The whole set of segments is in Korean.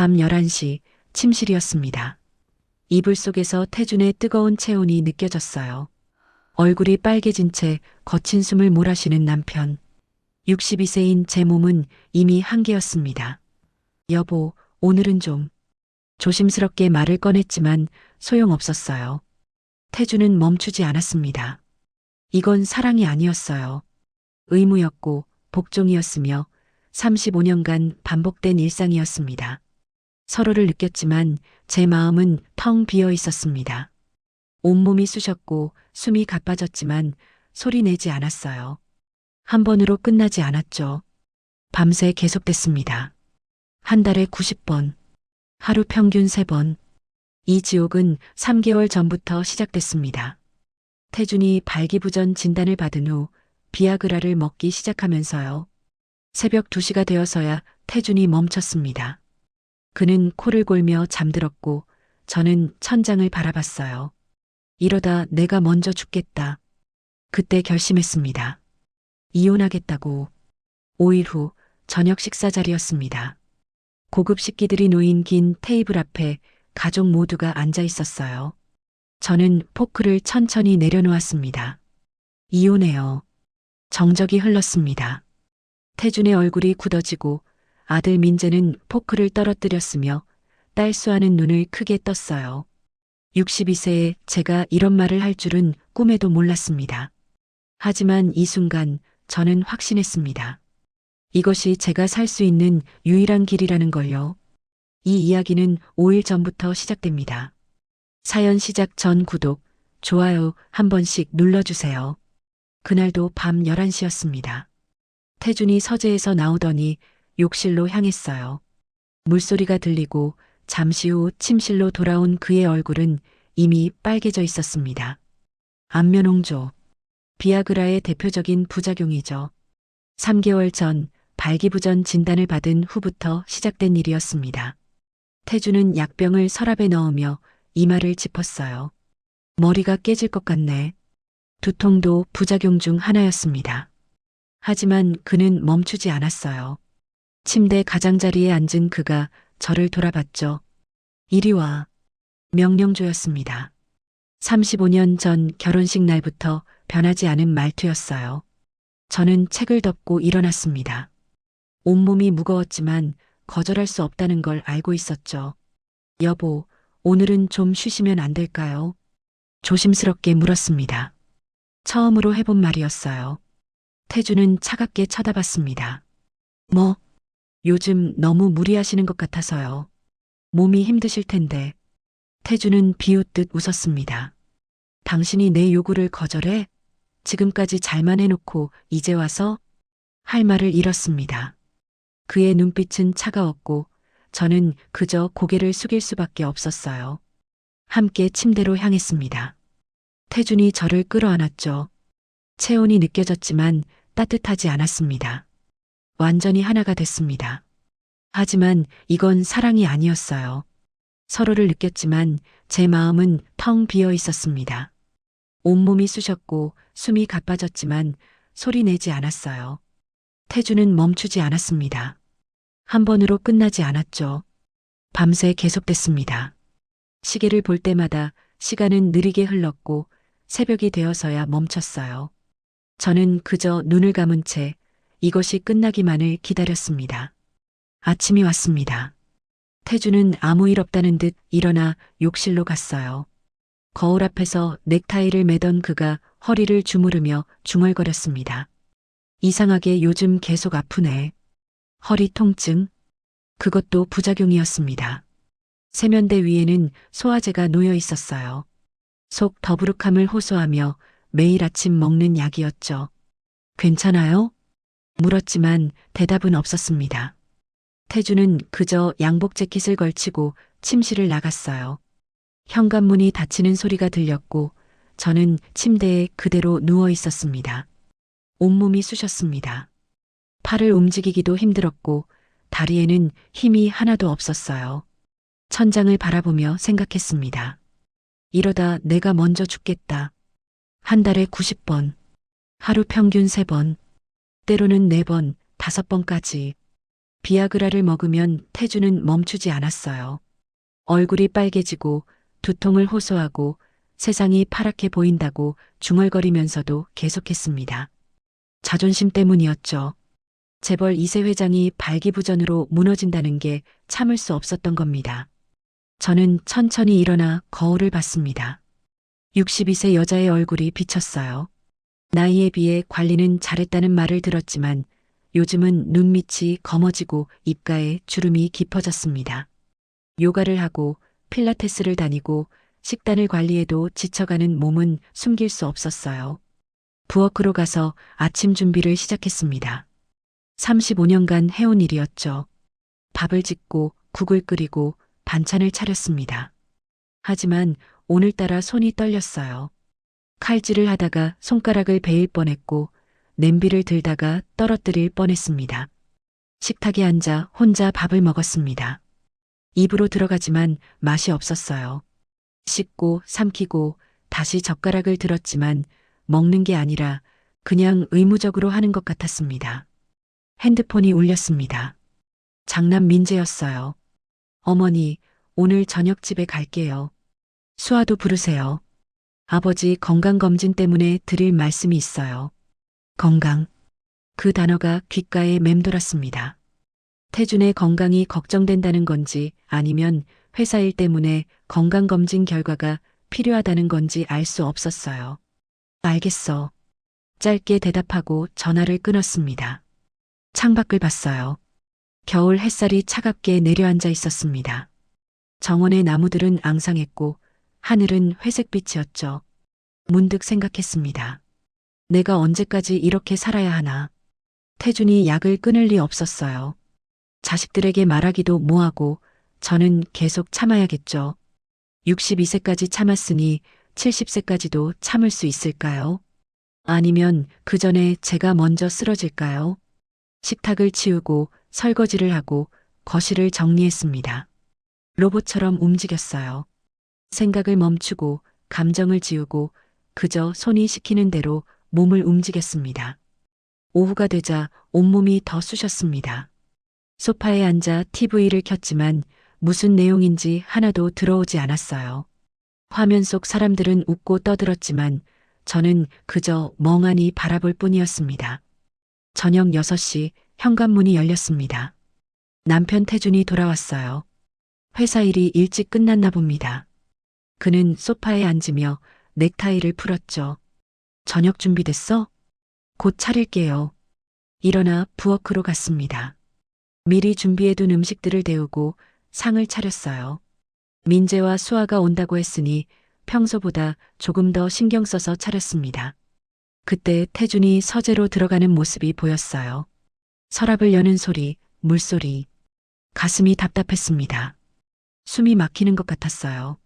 밤 11시 침실이었습니다. 이불 속에서 태준의 뜨거운 체온이 느껴졌어요. 얼굴이 빨개진 채 거친 숨을 몰아쉬는 남편. 62세인 제 몸은 이미 한계였습니다. 여보, 오늘은 좀. 조심스럽게 말을 꺼냈지만 소용없었어요. 태준은 멈추지 않았습니다. 이건 사랑이 아니었어요. 의무였고 복종이었으며 35년간 반복된 일상이었습니다. 서로를 느꼈지만 제 마음은 텅 비어 있었습니다. 온몸이 쑤셨고 숨이 가빠졌지만 소리 내지 않았어요. 한 번으로 끝나지 않았죠. 밤새 계속됐습니다. 한 달에 90번, 하루 평균 3번. 이 지옥은 3개월 전부터 시작됐습니다. 태준이 발기부전 진단을 받은 후 비아그라를 먹기 시작하면서요. 새벽 2시가 되어서야 태준이 멈췄습니다. 그는 코를 골며 잠들었고 저는 천장을 바라봤어요. 이러다 내가 먼저 죽겠다. 그때 결심했습니다. 이혼하겠다고. 5일 후 저녁 식사 자리였습니다. 고급 식기들이 놓인 긴 테이블 앞에 가족 모두가 앉아 있었어요. 저는 포크를 천천히 내려놓았습니다. 이혼해요. 정적이 흘렀습니다. 태준의 얼굴이 굳어지고 아들 민재는 포크를 떨어뜨렸으며 딸 수아는 눈을 크게 떴어요. 62세에 제가 이런 말을 할 줄은 꿈에도 몰랐습니다. 하지만 이 순간 저는 확신했습니다. 이것이 제가 살 수 있는 유일한 길이라는 걸요. 이 이야기는 5일 전부터 시작됩니다. 사연 시작 전 구독, 좋아요 한 번씩 눌러주세요. 그날도 밤 11시였습니다. 태준이 서재에서 나오더니 욕실로 향했어요. 물소리가 들리고 잠시 후 침실로 돌아온 그의 얼굴은 이미 빨개져 있었습니다. 안면홍조, 비아그라의 대표적인 부작용이죠. 3개월 전 발기부전 진단을 받은 후부터 시작된 일이었습니다. 태준은 약병을 서랍에 넣으며 이마를 짚었어요. 머리가 깨질 것 같네. 두통도 부작용 중 하나였습니다. 하지만 그는 멈추지 않았어요. 침대 가장자리에 앉은 그가 저를 돌아봤죠. 이리 와. 명령조였습니다. 35년 전 결혼식 날부터 변하지 않은 말투였어요. 저는 책을 덮고 일어났습니다. 온몸이 무거웠지만 거절할 수 없다는 걸 알고 있었죠. 여보, 오늘은 좀 쉬시면 안 될까요? 조심스럽게 물었습니다. 처음으로 해본 말이었어요. 태준은 차갑게 쳐다봤습니다. 뭐? 요즘 너무 무리하시는 것 같아서요. 몸이 힘드실 텐데. 태준은 비웃듯 웃었습니다. 당신이 내 요구를 거절해? 지금까지 잘만 해놓고 이제 와서? 할 말을 잃었습니다. 그의 눈빛은 차가웠고 저는 그저 고개를 숙일 수밖에 없었어요. 함께 침대로 향했습니다. 태준이 저를 끌어안았죠. 체온이 느껴졌지만 따뜻하지 않았습니다. 완전히 하나가 됐습니다. 하지만 이건 사랑이 아니었어요. 서로를 느꼈지만 제 마음은 텅 비어 있었습니다. 온몸이 쑤셨고 숨이 가빠졌지만 소리 내지 않았어요. 태준은 멈추지 않았습니다. 한 번으로 끝나지 않았죠. 밤새 계속됐습니다. 시계를 볼 때마다 시간은 느리게 흘렀고 새벽이 되어서야 멈췄어요. 저는 그저 눈을 감은 채 이것이 끝나기만을 기다렸습니다. 아침이 왔습니다. 태준은 아무 일 없다는 듯 일어나 욕실로 갔어요. 거울 앞에서 넥타이를 매던 그가 허리를 주무르며 중얼거렸습니다. 이상하게 요즘 계속 아프네. 허리 통증? 그것도 부작용이었습니다. 세면대 위에는 소화제가 놓여 있었어요. 속 더부룩함을 호소하며 매일 아침 먹는 약이었죠. 괜찮아요? 물었지만 대답은 없었습니다. 태준은 그저 양복 재킷을 걸치고 침실을 나갔어요. 현관문이 닫히는 소리가 들렸고 저는 침대에 그대로 누워 있었습니다. 온몸이 쑤셨습니다. 팔을 움직이기도 힘들었고 다리에는 힘이 하나도 없었어요. 천장을 바라보며 생각했습니다. 이러다 내가 먼저 죽겠다. 한 달에 90번, 하루 평균 3번, 때로는 4번, 5번까지. 비아그라를 먹으면 태주는 멈추지 않았어요. 얼굴이 빨개지고 두통을 호소하고 세상이 파랗게 보인다고 중얼거리면서도 계속했습니다. 자존심 때문이었죠. 재벌 2세 회장이 발기부전으로 무너진다는 게 참을 수 없었던 겁니다. 저는 천천히 일어나 거울을 봤습니다. 62세 여자의 얼굴이 비쳤어요. 나이에 비해 관리는 잘했다는 말을 들었지만 요즘은 눈밑이 검어지고 입가에 주름이 깊어졌습니다. 요가를 하고 필라테스를 다니고 식단을 관리해도 지쳐가는 몸은 숨길 수 없었어요. 부엌으로 가서 아침 준비를 시작했습니다. 35년간 해온 일이었죠. 밥을 짓고 국을 끓이고 반찬을 차렸습니다. 하지만 오늘따라 손이 떨렸어요. 칼질을 하다가 손가락을 베일 뻔했고 냄비를 들다가 떨어뜨릴 뻔했습니다. 식탁에 앉아 혼자 밥을 먹었습니다. 입으로 들어가지만 맛이 없었어요. 씹고 삼키고 다시 젓가락을 들었지만 먹는 게 아니라 그냥 의무적으로 하는 것 같았습니다. 핸드폰이 울렸습니다. 장남 민재였어요. 어머니, 오늘 저녁 집에 갈게요. 수아도 부르세요. 아버지 건강검진 때문에 드릴 말씀이 있어요. 건강. 그 단어가 귓가에 맴돌았습니다. 태준의 건강이 걱정된다는 건지 아니면 회사 일 때문에 건강검진 결과가 필요하다는 건지 알 수 없었어요. 알겠어. 짧게 대답하고 전화를 끊었습니다. 창밖을 봤어요. 겨울 햇살이 차갑게 내려앉아 있었습니다. 정원의 나무들은 앙상했고 하늘은 회색빛이었죠. 문득 생각했습니다. 내가 언제까지 이렇게 살아야 하나. 태준이 약을 끊을 리 없었어요. 자식들에게 말하기도 뭐하고 저는 계속 참아야겠죠. 62세까지 참았으니 70세까지도 참을 수 있을까요? 아니면 그 전에 제가 먼저 쓰러질까요? 식탁을 치우고 설거지를 하고 거실을 정리했습니다. 로봇처럼 움직였어요. 생각을 멈추고 감정을 지우고 그저 손이 시키는 대로 몸을 움직였습니다. 오후가 되자 온몸이 더 쑤셨습니다. 소파에 앉아 TV를 켰지만 무슨 내용인지 하나도 들어오지 않았어요. 화면 속 사람들은 웃고 떠들었지만 저는 그저 멍하니 바라볼 뿐이었습니다. 저녁 6시 현관문이 열렸습니다. 남편 태준이 돌아왔어요. 회사 일이 일찍 끝났나 봅니다. 그는 소파에 앉으며 넥타이를 풀었죠. 저녁 준비됐어? 곧 차릴게요. 일어나 부엌으로 갔습니다. 미리 준비해둔 음식들을 데우고 상을 차렸어요. 민재와 수아가 온다고 했으니 평소보다 조금 더 신경 써서 차렸습니다. 그때 태준이 서재로 들어가는 모습이 보였어요. 서랍을 여는 소리, 물소리. 가슴이 답답했습니다. 숨이 막히는 것 같았어요.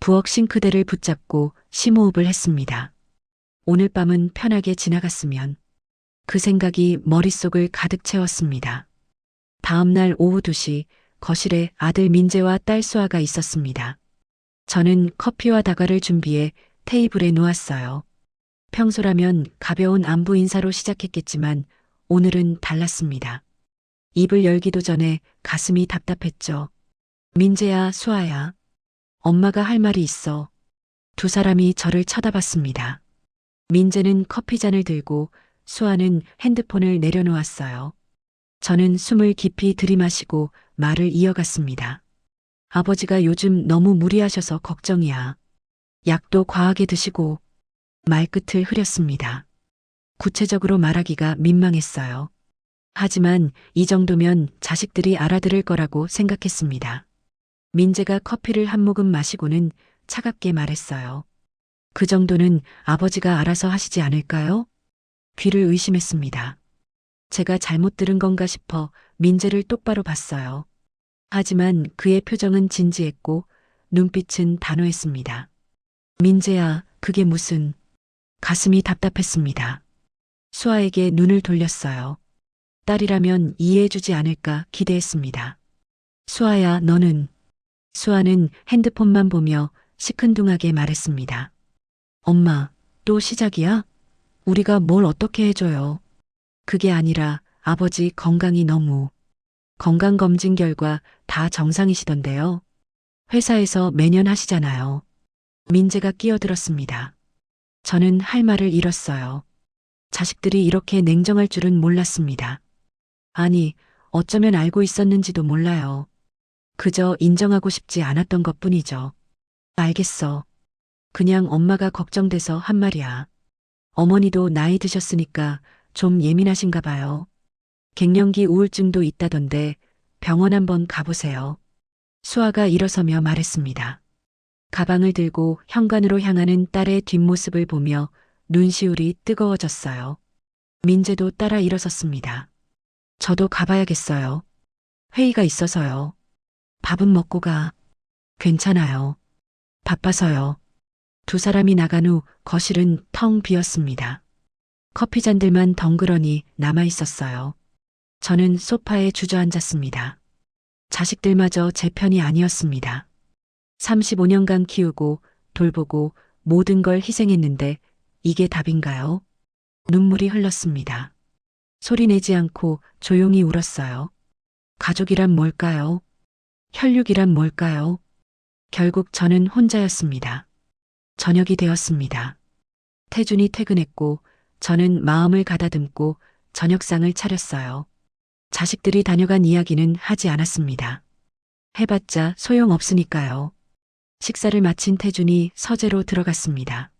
부엌 싱크대를 붙잡고 심호흡을 했습니다. 오늘 밤은 편하게 지나갔으면. 그 생각이 머릿속을 가득 채웠습니다. 다음 날 오후 2시 거실에 아들 민재와 딸 수아가 있었습니다. 저는 커피와 다과를 준비해 테이블에 놓았어요. 평소라면 가벼운 안부 인사로 시작했겠지만 오늘은 달랐습니다. 입을 열기도 전에 가슴이 답답했죠. 민재야, 수아야. 엄마가 할 말이 있어. 두 사람이 저를 쳐다봤습니다. 민재는 커피잔을 들고 수아는 핸드폰을 내려놓았어요. 저는 숨을 깊이 들이마시고 말을 이어갔습니다. 아버지가 요즘 너무 무리하셔서 걱정이야. 약도 과하게 드시고. 말끝을 흐렸습니다. 구체적으로 말하기가 민망했어요. 하지만 이 정도면 자식들이 알아들을 거라고 생각했습니다. 민재가 커피를 한 모금 마시고는 차갑게 말했어요. 그 정도는 아버지가 알아서 하시지 않을까요? 귀를 의심했습니다. 제가 잘못 들은 건가 싶어 민재를 똑바로 봤어요. 하지만 그의 표정은 진지했고 눈빛은 단호했습니다. 민재야, 그게 무슨... 가슴이 답답했습니다. 수아에게 눈을 돌렸어요. 딸이라면 이해해주지 않을까 기대했습니다. 수아야, 너는... 수아는 핸드폰만 보며 시큰둥하게 말했습니다. 엄마, 또 시작이야? 우리가 뭘 어떻게 해줘요? 그게 아니라 아버지 건강이 너무... 건강검진 결과 다 정상이시던데요. 회사에서 매년 하시잖아요. 민재가 끼어들었습니다. 저는 할 말을 잃었어요. 자식들이 이렇게 냉정할 줄은 몰랐습니다. 아니, 어쩌면 알고 있었는지도 몰라요. 그저 인정하고 싶지 않았던 것뿐이죠. 알겠어. 그냥 엄마가 걱정돼서 한 말이야. 어머니도 나이 드셨으니까 좀 예민하신가 봐요. 갱년기 우울증도 있다던데 병원 한번 가보세요. 수아가 일어서며 말했습니다. 가방을 들고 현관으로 향하는 딸의 뒷모습을 보며 눈시울이 뜨거워졌어요. 민재도 따라 일어섰습니다. 저도 가봐야겠어요. 회의가 있어서요. 밥은 먹고 가. 괜찮아요. 바빠서요. 두 사람이 나간 후 거실은 텅 비었습니다. 커피 잔들만 덩그러니 남아 있었어요. 저는 소파에 주저앉았습니다. 자식들마저 제 편이 아니었습니다. 35년간 키우고 돌보고 모든 걸 희생했는데 이게 답인가요? 눈물이 흘렀습니다. 소리 내지 않고 조용히 울었어요. 가족이란 뭘까요? 혈육이란 뭘까요? 결국 저는 혼자였습니다. 저녁이 되었습니다. 태준이 퇴근했고 저는 마음을 가다듬고 저녁상을 차렸어요. 자식들이 다녀간 이야기는 하지 않았습니다. 해봤자 소용없으니까요. 식사를 마친 태준이 서재로 들어갔습니다.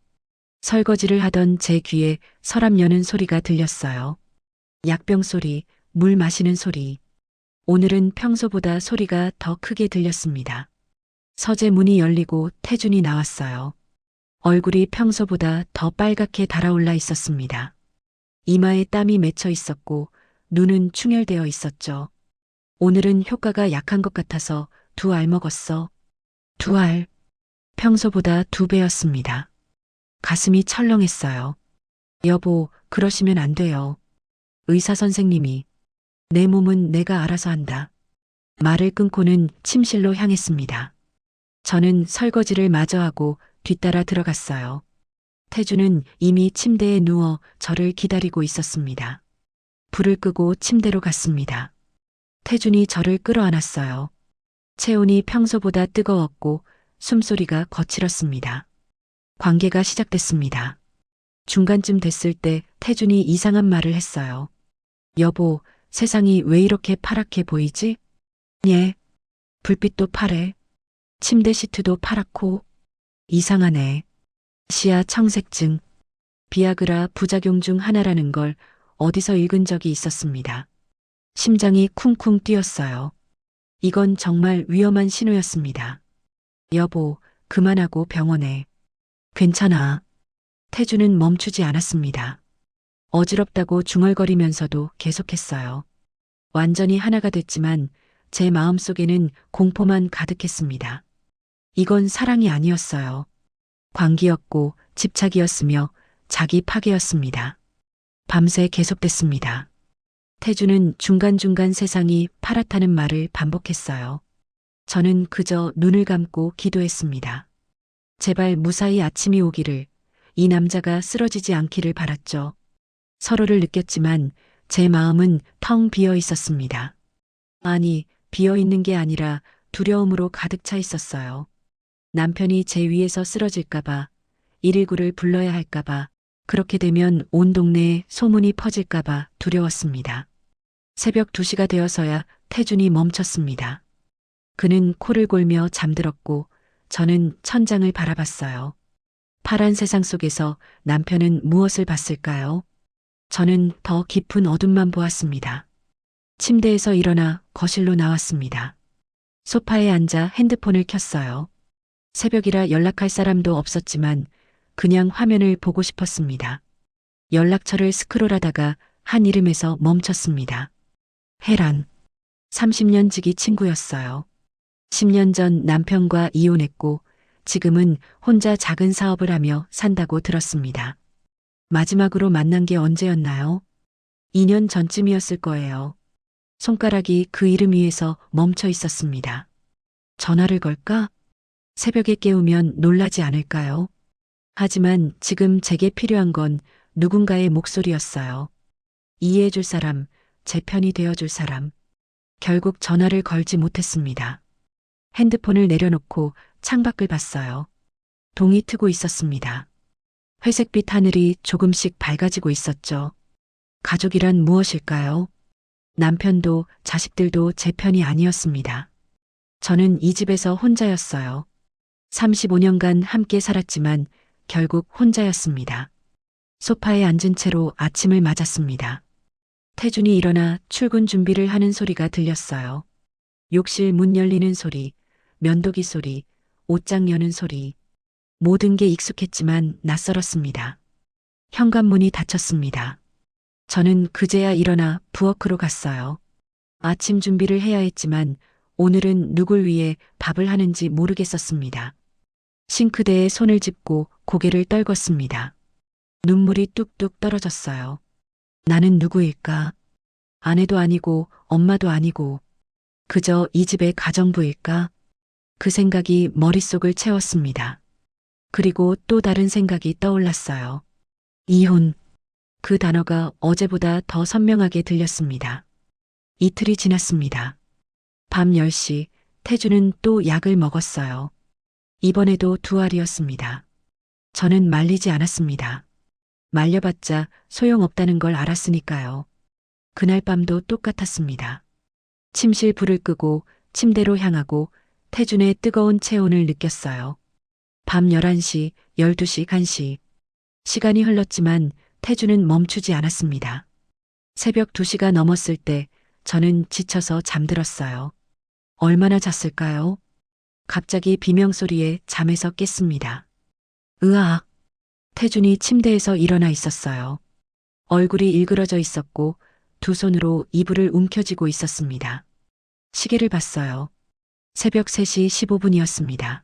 설거지를 하던 제 귀에 서랍 여는 소리가 들렸어요. 약병 소리, 물 마시는 소리. 오늘은 평소보다 소리가 더 크게 들렸습니다. 서재 문이 열리고 태준이 나왔어요. 얼굴이 평소보다 더 빨갛게 달아올라 있었습니다. 이마에 땀이 맺혀 있었고 눈은 충혈되어 있었죠. 오늘은 효과가 약한 것 같아서 2알 먹었어. 2알. 평소보다 2배였습니다. 가슴이 철렁했어요. 여보, 그러시면 안 돼요. 의사 선생님이. 내 몸은 내가 알아서 한다. 말을 끊고는 침실로 향했습니다. 저는 설거지를 마저 하고 뒤따라 들어갔어요. 태주는 이미 침대에 누워 저를 기다리고 있었습니다. 불을 끄고 침대로 갔습니다. 태준이 저를 끌어안았어요. 체온이 평소보다 뜨거웠고 숨소리가 거칠었습니다. 관계가 시작됐습니다. 중간쯤 됐을 때 태준이 이상한 말을 했어요. 여보, 세상이 왜 이렇게 파랗게 보이지? 예. 불빛도 파래. 침대 시트도 파랗고. 이상하네. 시야 청색증. 비아그라 부작용 중 하나라는 걸 어디서 읽은 적이 있었습니다. 심장이 쿵쿵 뛰었어요. 이건 정말 위험한 신호였습니다. 여보, 그만하고 병원에. 괜찮아. 태주는 멈추지 않았습니다. 어지럽다고 중얼거리면서도 계속했어요. 완전히 하나가 됐지만 제 마음속에는 공포만 가득했습니다. 이건 사랑이 아니었어요. 광기였고 집착이었으며 자기 파괴였습니다. 밤새 계속됐습니다. 태주는 중간중간 세상이 파랗다는 말을 반복했어요. 저는 그저 눈을 감고 기도했습니다. 제발 무사히 아침이 오기를, 이 남자가 쓰러지지 않기를 바랐죠. 서로를 느꼈지만 제 마음은 텅 비어 있었습니다. 아니, 비어 있는 게 아니라 두려움으로 가득 차 있었어요. 남편이 제 위에서 쓰러질까봐, 119를 불러야 할까봐, 그렇게 되면 온 동네에 소문이 퍼질까봐 두려웠습니다. 새벽 2시가 되어서야 태준이 멈췄습니다. 그는 코를 골며 잠들었고 저는 천장을 바라봤어요. 파란 세상 속에서 남편은 무엇을 봤을까요? 저는 더 깊은 어둠만 보았습니다. 침대에서 일어나 거실로 나왔습니다. 소파에 앉아 핸드폰을 켰어요. 새벽이라 연락할 사람도 없었지만 그냥 화면을 보고 싶었습니다. 연락처를 스크롤하다가 한 이름에서 멈췄습니다. 혜란. 30년 지기 친구였어요. 10년 전 남편과 이혼했고 지금은 혼자 작은 사업을 하며 산다고 들었습니다. 마지막으로 만난 게 언제였나요? 2년 전쯤이었을 거예요. 손가락이 그 이름 위에서 멈춰 있었습니다. 전화를 걸까? 새벽에 깨우면 놀라지 않을까요? 하지만 지금 제게 필요한 건 누군가의 목소리였어요. 이해해줄 사람, 제 편이 되어줄 사람. 결국 전화를 걸지 못했습니다. 핸드폰을 내려놓고 창밖을 봤어요. 동이 트고 있었습니다. 회색빛 하늘이 조금씩 밝아지고 있었죠. 가족이란 무엇일까요? 남편도 자식들도 제 편이 아니었습니다. 저는 이 집에서 혼자였어요. 35년간 함께 살았지만 결국 혼자였습니다. 소파에 앉은 채로 아침을 맞았습니다. 태준이 일어나 출근 준비를 하는 소리가 들렸어요. 욕실 문 열리는 소리, 면도기 소리, 옷장 여는 소리. 모든 게 익숙했지만 낯설었습니다. 현관문이 닫혔습니다. 저는 그제야 일어나 부엌으로 갔어요. 아침 준비를 해야 했지만 오늘은 누굴 위해 밥을 하는지 모르겠었습니다. 싱크대에 손을 짚고 고개를 떨궜습니다. 눈물이 뚝뚝 떨어졌어요. 나는 누구일까? 아내도 아니고 엄마도 아니고 그저 이 집의 가정부일까? 그 생각이 머릿속을 채웠습니다. 그리고 또 다른 생각이 떠올랐어요. 이혼. 그 단어가 어제보다 더 선명하게 들렸습니다. 이틀이 지났습니다. 밤 10시 태주는 또 약을 먹었어요. 이번에도 두 알이었습니다. 저는 말리지 않았습니다. 말려봤자 소용없다는 걸 알았으니까요. 그날 밤도 똑같았습니다. 침실 불을 끄고 침대로 향하고 태준의 뜨거운 체온을 느꼈어요. 밤 11시, 12시, 1시. 시간이 흘렀지만 태준은 멈추지 않았습니다. 새벽 2시가 넘었을 때 저는 지쳐서 잠들었어요. 얼마나 잤을까요? 갑자기 비명소리에 잠에서 깼습니다. 으악! 태준이 침대에서 일어나 있었어요. 얼굴이 일그러져 있었고 두 손으로 이불을 움켜쥐고 있었습니다. 시계를 봤어요. 새벽 3시 15분이었습니다.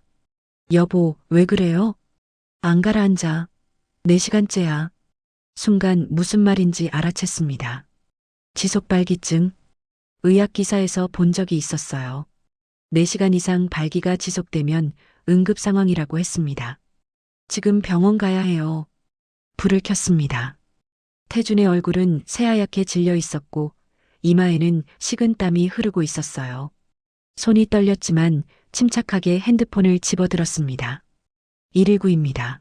여보, 왜 그래요? 안 가라앉아. 4시간째야. 순간 무슨 말인지 알아챘습니다. 지속발기증. 의학기사에서 본 적이 있었어요. 4시간 이상 발기가 지속되면 응급 상황이라고 했습니다. 지금 병원 가야 해요. 불을 켰습니다. 태준의 얼굴은 새하얗게 질려 있었고 이마에는 식은 땀이 흐르고 있었어요. 손이 떨렸지만 침착하게 핸드폰을 집어들었습니다. 119입니다.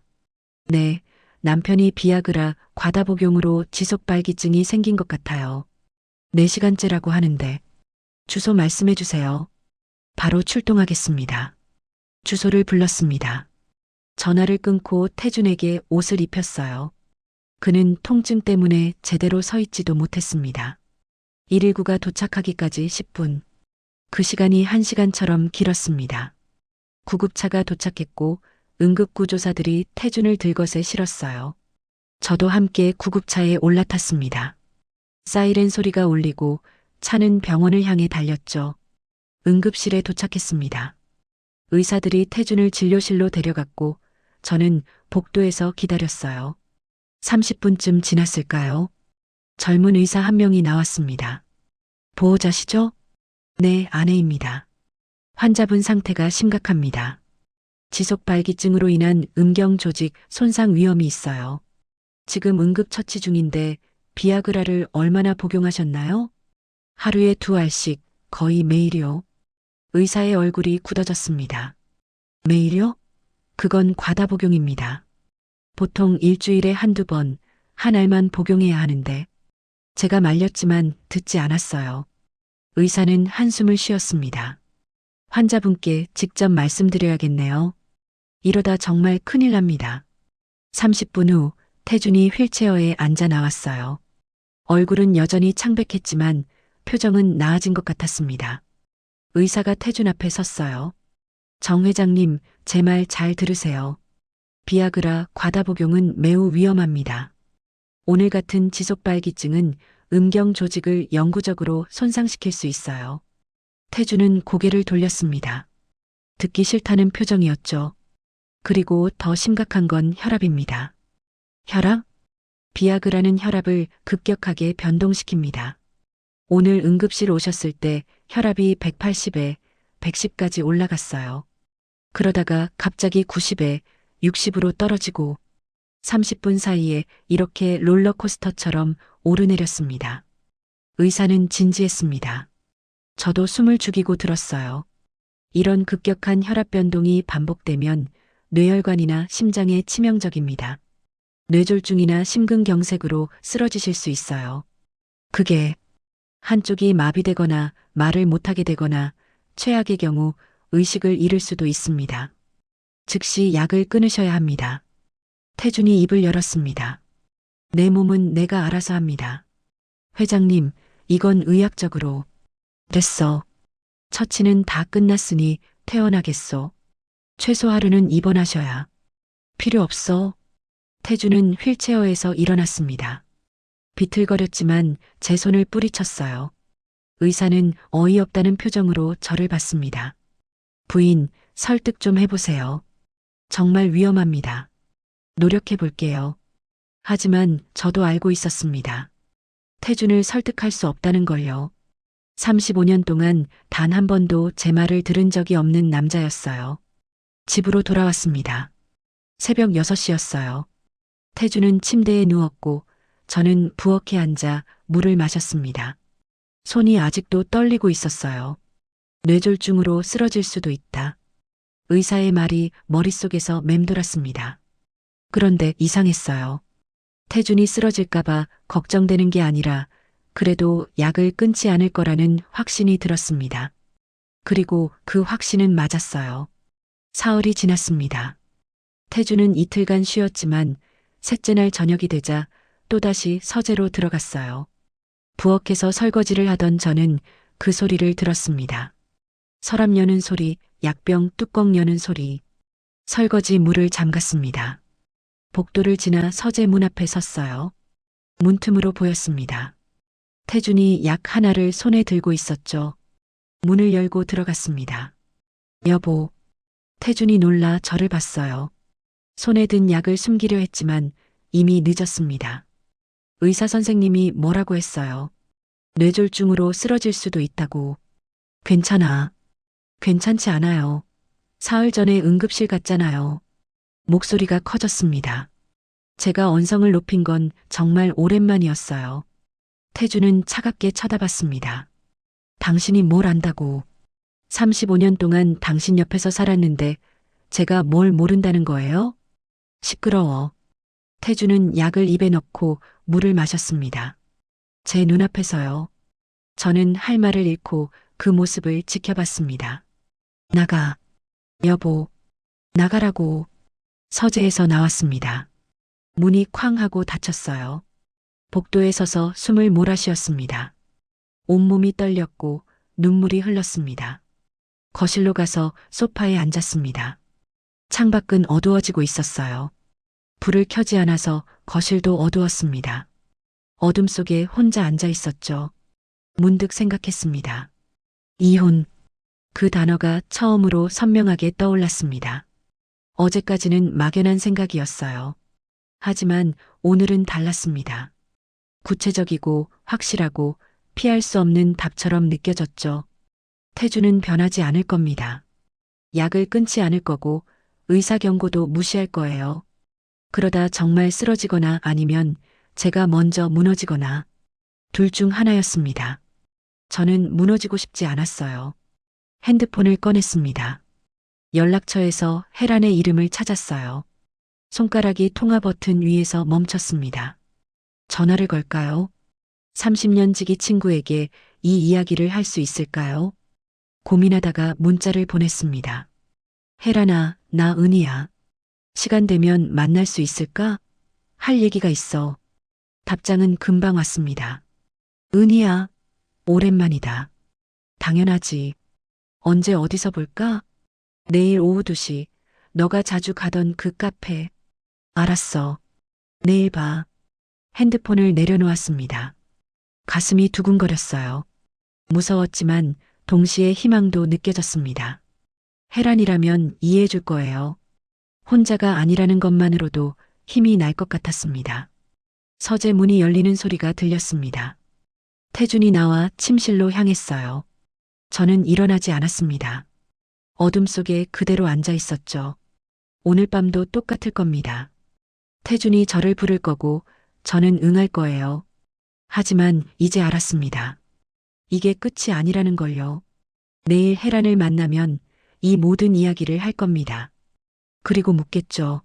네, 남편이 비아그라 과다 복용으로 지속발기증이 생긴 것 같아요. 4시간째라고 하는데 주소 말씀해 주세요. 바로 출동하겠습니다. 주소를 불렀습니다. 전화를 끊고 태준에게 옷을 입혔어요. 그는 통증 때문에 제대로 서 있지도 못했습니다. 119가 도착하기까지 10분. 그 시간이 1시간처럼 길었습니다. 구급차가 도착했고 응급구조사들이 태준을 들것에 실었어요. 저도 함께 구급차에 올라탔습니다. 사이렌 소리가 울리고 차는 병원을 향해 달렸죠. 응급실에 도착했습니다. 의사들이 태준을 진료실로 데려갔고 저는 복도에서 기다렸어요. 30분쯤 지났을까요? 젊은 의사 한 명이 나왔습니다. 보호자시죠? 네, 아내입니다. 환자분 상태가 심각합니다. 지속발기증으로 인한 음경 조직 손상 위험이 있어요. 지금 응급처치 중인데 비아그라를 얼마나 복용하셨나요? 하루에 2알씩, 거의 매일이요. 의사의 얼굴이 굳어졌습니다. 매일요? 그건 과다 복용입니다. 보통 일주일에 한두 번, 한 알만 복용해야 하는데 제가 말렸지만 듣지 않았어요. 의사는 한숨을 쉬었습니다. 환자분께 직접 말씀드려야겠네요. 이러다 정말 큰일 납니다. 30분 후 태준이 휠체어에 앉아 나왔어요. 얼굴은 여전히 창백했지만 표정은 나아진 것 같았습니다. 의사가 태준 앞에 섰어요. 정 회장님, 제 말 잘 들으세요. 비아그라 과다 복용은 매우 위험합니다. 오늘 같은 지속발기증은 음경 조직을 영구적으로 손상시킬 수 있어요. 태준은 고개를 돌렸습니다. 듣기 싫다는 표정이었죠. 그리고 더 심각한 건 혈압입니다. 혈압? 비아그라는 혈압을 급격하게 변동시킵니다. 오늘 응급실 오셨을 때 혈압이 180에 110까지 올라갔어요. 그러다가 갑자기 90에 60으로 떨어지고 30분 사이에 이렇게 롤러코스터처럼 오르내렸습니다. 의사는 진지했습니다. 저도 숨을 죽이고 들었어요. 이런 급격한 혈압 변동이 반복되면 뇌혈관이나 심장에 치명적입니다. 뇌졸중이나 심근경색으로 쓰러지실 수 있어요. 그게 한쪽이 마비되거나 말을 못하게 되거나 최악의 경우 의식을 잃을 수도 있습니다. 즉시 약을 끊으셔야 합니다. 태준이 입을 열었습니다. 내 몸은 내가 알아서 합니다. 회장님, 이건 의학적으로. 됐어. 처치는 다 끝났으니 퇴원하겠소. 최소 하루는 입원하셔야. 필요 없어. 태준은 휠체어에서 일어났습니다. 비틀거렸지만 제 손을 뿌리쳤어요. 의사는 어이없다는 표정으로 저를 봤습니다. 부인, 설득 좀 해보세요. 정말 위험합니다. 노력해 볼게요. 하지만 저도 알고 있었습니다. 태준을 설득할 수 없다는 걸요. 35년 동안 단 한 번도 제 말을 들은 적이 없는 남자였어요. 집으로 돌아왔습니다. 새벽 6시였어요. 태준은 침대에 누웠고 저는 부엌에 앉아 물을 마셨습니다. 손이 아직도 떨리고 있었어요. 뇌졸중으로 쓰러질 수도 있다. 의사의 말이 머릿속에서 맴돌았습니다. 그런데 이상했어요. 태준이 쓰러질까봐 걱정되는 게 아니라 그래도 약을 끊지 않을 거라는 확신이 들었습니다. 그리고 그 확신은 맞았어요. 사흘이 지났습니다. 태준은 이틀간 쉬었지만 셋째 날 저녁이 되자 또다시 서재로 들어갔어요. 부엌에서 설거지를 하던 저는 그 소리를 들었습니다. 서랍 여는 소리, 약병 뚜껑 여는 소리. 설거지 물을 잠갔습니다. 복도를 지나 서재 문 앞에 섰어요. 문틈으로 보였습니다. 태준이 약 하나를 손에 들고 있었죠. 문을 열고 들어갔습니다. 여보. 태준이 놀라 저를 봤어요. 손에 든 약을 숨기려 했지만 이미 늦었습니다. 의사 선생님이 뭐라고 했어요? 뇌졸중으로 쓰러질 수도 있다고. 괜찮아. 괜찮지 않아요. 사흘 전에 응급실 갔잖아요. 목소리가 커졌습니다. 제가 언성을 높인 건 정말 오랜만이었어요. 태준은 차갑게 쳐다봤습니다. 당신이 뭘 안다고. 35년 동안 당신 옆에서 살았는데 제가 뭘 모른다는 거예요? 시끄러워. 태준은 약을 입에 넣고 물을 마셨습니다. 제 눈앞에서요. 저는 할 말을 잃고 그 모습을 지켜봤습니다. 나가. 여보. 나가라고. 서재에서 나왔습니다. 문이 쾅 하고 닫혔어요. 복도에 서서 숨을 몰아쉬었습니다. 온몸이 떨렸고 눈물이 흘렀습니다. 거실로 가서 소파에 앉았습니다. 창밖은 어두워지고 있었어요. 불을 켜지 않아서 거실도 어두웠습니다. 어둠 속에 혼자 앉아 있었죠. 문득 생각했습니다. 이혼. 그 단어가 처음으로 선명하게 떠올랐습니다. 어제까지는 막연한 생각이었어요. 하지만 오늘은 달랐습니다. 구체적이고 확실하고 피할 수 없는 답처럼 느껴졌죠. 태준은 변하지 않을 겁니다. 약을 끊지 않을 거고 의사 경고도 무시할 거예요. 그러다 정말 쓰러지거나 아니면 제가 먼저 무너지거나 둘 중 하나였습니다. 저는 무너지고 싶지 않았어요. 핸드폰을 꺼냈습니다. 연락처에서 혜란의 이름을 찾았어요. 손가락이 통화 버튼 위에서 멈췄습니다. 전화를 걸까요? 30년 지기 친구에게 이 이야기를 할 수 있을까요? 고민하다가 문자를 보냈습니다. 혜란아, 나 은희야. 시간 되면 만날 수 있을까? 할 얘기가 있어. 답장은 금방 왔습니다. 은희야, 오랜만이다. 당연하지. 언제 어디서 볼까? 내일 오후 2시, 너가 자주 가던 그 카페. 알았어. 내일 봐. 핸드폰을 내려놓았습니다. 가슴이 두근거렸어요. 무서웠지만 동시에 희망도 느껴졌습니다. 혜란이라면 이해해 줄 거예요. 혼자가 아니라는 것만으로도 힘이 날 것 같았습니다. 서재 문이 열리는 소리가 들렸습니다. 태준이 나와 침실로 향했어요. 저는 일어나지 않았습니다. 어둠 속에 그대로 앉아 있었죠. 오늘 밤도 똑같을 겁니다. 태준이 저를 부를 거고 저는 응할 거예요. 하지만 이제 알았습니다. 이게 끝이 아니라는 걸요. 내일 혜란을 만나면 이 모든 이야기를 할 겁니다. 그리고 묻겠죠.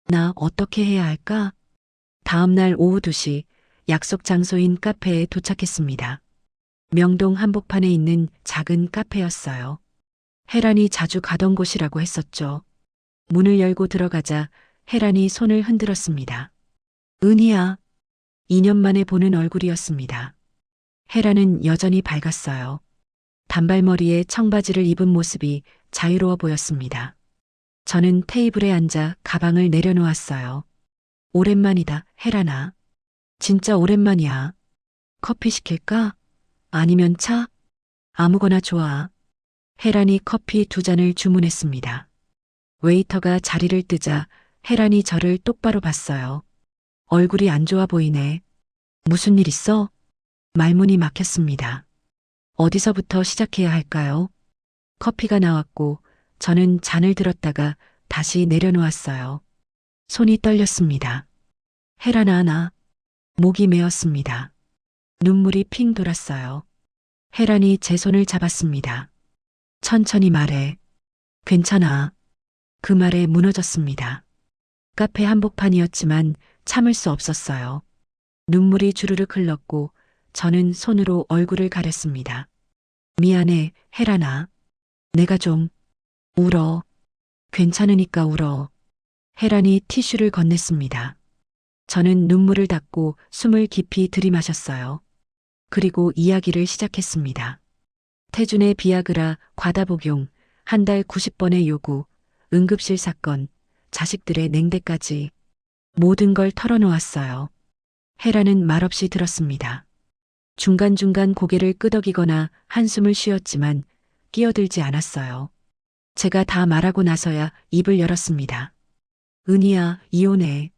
나 어떻게 해야 할까? 다음 날 오후 2시 약속 장소인 카페에 도착했습니다. 명동 한복판에 있는 작은 카페였어요. 혜란이 자주 가던 곳이라고 했었죠. 문을 열고 들어가자 혜란이 손을 흔들었습니다. 은희야. 2년 만에 보는 얼굴이었습니다. 혜란은 여전히 밝았어요. 단발머리에 청바지를 입은 모습이 자유로워 보였습니다. 저는 테이블에 앉아 가방을 내려놓았어요. 오랜만이다, 혜란아. 진짜 오랜만이야. 커피 시킬까? 아니면 차? 아무거나 좋아. 혜란이 커피 2잔을 주문했습니다. 웨이터가 자리를 뜨자 혜란이 저를 똑바로 봤어요. 얼굴이 안 좋아 보이네. 무슨 일 있어? 말문이 막혔습니다. 어디서부터 시작해야 할까요? 커피가 나왔고 저는 잔을 들었다가 다시 내려놓았어요. 손이 떨렸습니다. 혜란아, 나 목이 메었습니다. 눈물이 핑 돌았어요. 혜란이 제 손을 잡았습니다. 천천히 말해. 괜찮아. 그 말에 무너졌습니다. 카페 한복판이었지만 참을 수 없었어요. 눈물이 주르륵 흘렀고 저는 손으로 얼굴을 가렸습니다. 미안해, 혜란아. 내가 좀 울어. 괜찮으니까 울어. 혜란이 티슈를 건넸습니다. 저는 눈물을 닦고 숨을 깊이 들이마셨어요. 그리고 이야기를 시작했습니다. 태준의 비아그라 과다 복용, 한 달 90번의 요구, 응급실 사건, 자식들의 냉대까지 모든 걸 털어놓았어요. 혜란은 말없이 들었습니다. 중간중간 고개를 끄덕이거나 한숨을 쉬었지만 끼어들지 않았어요. 제가 다 말하고 나서야 입을 열었습니다. 은희야, 이혼해.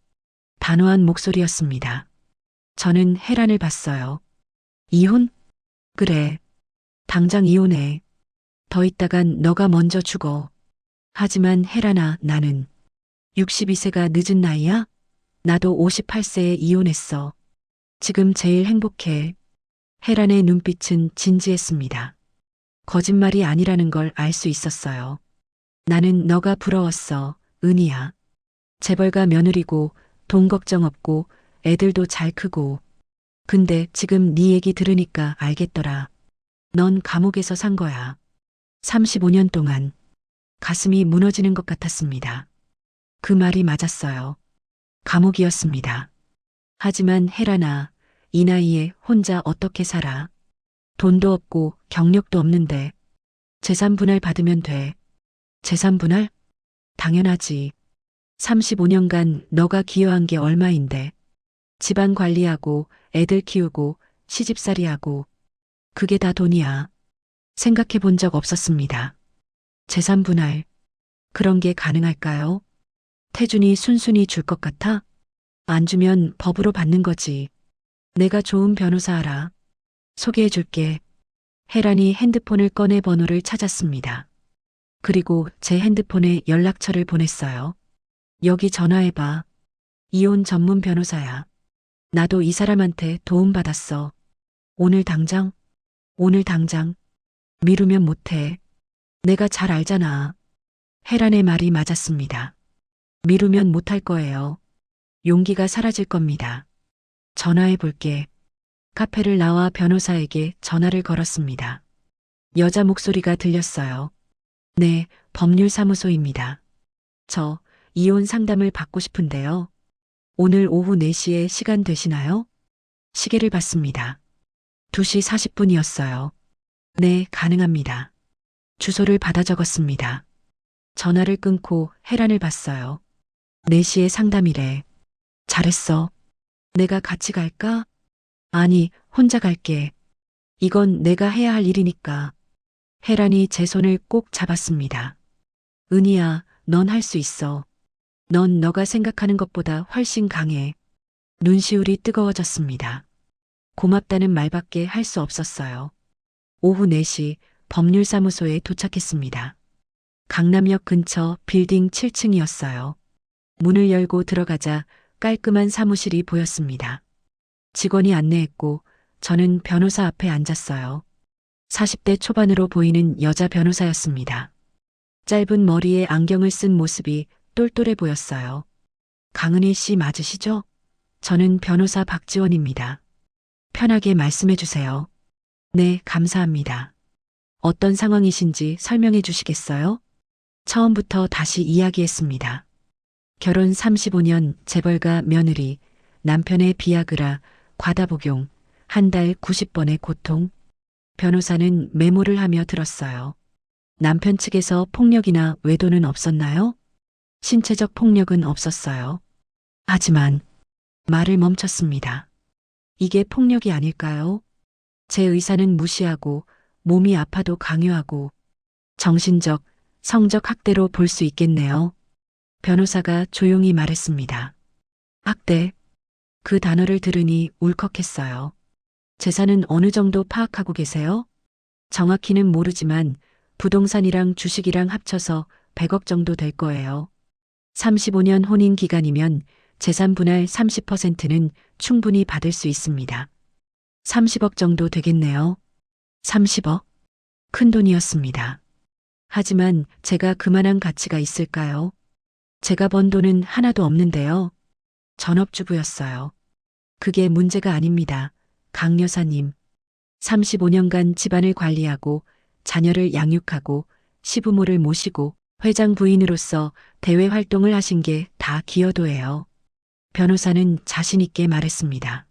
단호한 목소리였습니다. 저는 혜란을 봤어요. 이혼? 그래. 당장 이혼해. 더 있다간 너가 먼저 죽어. 하지만 혜란아, 나는 62세가 늦은 나이야? 나도 58세에 이혼했어. 지금 제일 행복해. 혜란의 눈빛은 진지했습니다. 거짓말이 아니라는 걸 알 수 있었어요. 나는 너가 부러웠어, 은희야. 재벌가 며느리고 돈 걱정 없고 애들도 잘 크고. 근데 지금 네 얘기 들으니까 알겠더라. 넌 감옥에서 산 거야. 35년 동안. 가슴이 무너지는 것 같았습니다. 그 말이 맞았어요. 감옥이었습니다. 하지만 혜란아, 이 나이에 혼자 어떻게 살아? 돈도 없고 경력도 없는데 재산 분할 받으면 돼. 재산 분할? 당연하지. 35년간 너가 기여한 게 얼마인데. 집안 관리하고 애들 키우고 시집살이하고 그게 다 돈이야. 생각해 본 적 없었습니다. 재산 분할. 그런 게 가능할까요? 태준이 순순히 줄 것 같아? 안 주면 법으로 받는 거지. 내가 좋은 변호사 알아. 소개해 줄게. 혜란이 핸드폰을 꺼내 번호를 찾았습니다. 그리고 제 핸드폰에 연락처를 보냈어요. 여기 전화해봐. 이혼 전문 변호사야. 나도 이 사람한테 도움받았어. 오늘 당장? 오늘 당장. 미루면 못해. 내가 잘 알잖아. 혜란의 말이 맞았습니다. 미루면 못할 거예요. 용기가 사라질 겁니다. 전화해 볼게. 카페를 나와 변호사에게 전화를 걸었습니다. 여자 목소리가 들렸어요. 네, 법률사무소입니다. 저 이혼 상담을 받고 싶은데요. 오늘 오후 4시에 시간 되시나요? 시계를 봤습니다. 2시 40분이었어요. 네, 가능합니다. 주소를 받아 적었습니다. 전화를 끊고 혜란을 봤어요. 4시에 상담이래. 잘했어. 내가 같이 갈까? 아니, 혼자 갈게. 이건 내가 해야 할 일이니까. 혜란이 제 손을 꼭 잡았습니다. 은희야, 넌 할 수 있어. 넌 너가 생각하는 것보다 훨씬 강해. 눈시울이 뜨거워졌습니다. 고맙다는 말밖에 할 수 없었어요. 오후 4시 법률사무소에 도착했습니다. 강남역 근처 빌딩 7층이었어요. 문을 열고 들어가자 깔끔한 사무실이 보였습니다. 직원이 안내했고 저는 변호사 앞에 앉았어요. 40대 초반으로 보이는 여자 변호사였습니다. 짧은 머리에 안경을 쓴 모습이 똘똘해 보였어요. 강은희 씨 맞으시죠? 저는 변호사 박지원입니다. 편하게 말씀해 주세요. 네, 감사합니다. 어떤 상황이신지 설명해 주시겠어요? 처음부터 다시 이야기했습니다. 결혼 35년 재벌가 며느리, 남편의 비아그라, 과다 복용, 한 달 90번의 고통. 변호사는 메모를 하며 들었어요. 남편 측에서 폭력이나 외도는 없었나요? 신체적 폭력은 없었어요. 하지만 말을 멈췄습니다. 이게 폭력이 아닐까요? 제 의사는 무시하고 몸이 아파도 강요하고 정신적, 성적 학대로 볼 수 있겠네요. 변호사가 조용히 말했습니다. 학대. 그 단어를 들으니 울컥했어요. 재산은 어느 정도 파악하고 계세요? 정확히는 모르지만 부동산이랑 주식이랑 합쳐서 100억 정도 될 거예요. 35년 혼인 기간이면 재산 분할 30%는 충분히 받을 수 있습니다. 30억 정도 되겠네요. 30억? 큰 돈이었습니다. 하지만 제가 그만한 가치가 있을까요? 제가 번 돈은 하나도 없는데요. 전업주부였어요. 그게 문제가 아닙니다. 강 여사님. 35년간 집안을 관리하고 자녀를 양육하고 시부모를 모시고 회장 부인으로서 대외 활동을 하신 게 다 기여도예요. 변호사는 자신 있게 말했습니다.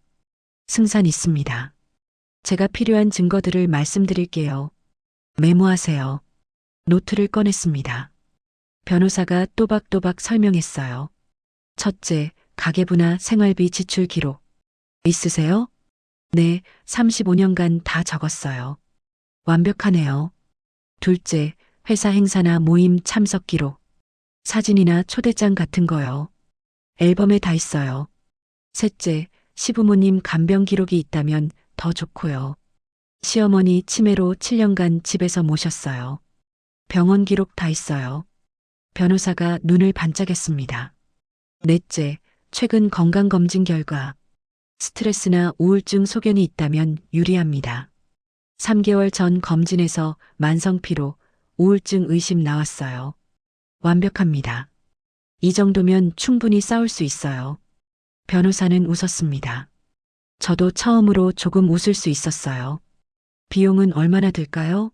승산 있습니다. 제가 필요한 증거들을 말씀드릴게요. 메모하세요. 노트를 꺼냈습니다. 변호사가 또박또박 설명했어요. 첫째, 가계부나 생활비 지출 기록. 있으세요? 네, 35년간 다 적었어요. 완벽하네요. 둘째, 회사 행사나 모임 참석 기록. 사진이나 초대장 같은 거요. 앨범에 다 있어요. 셋째, 시부모님 간병 기록이 있다면 더 좋고요. 시어머니 치매로 7년간 집에서 모셨어요. 병원 기록 다 있어요. 변호사가 눈을 반짝였습니다. 넷째, 최근 건강검진 결과. 스트레스나 우울증 소견이 있다면 유리합니다. 3개월 전 검진에서 만성피로, 우울증 의심 나왔어요. 완벽합니다. 이 정도면 충분히 싸울 수 있어요. 변호사는 웃었습니다. 저도 처음으로 조금 웃을 수 있었어요. 비용은 얼마나 들까요?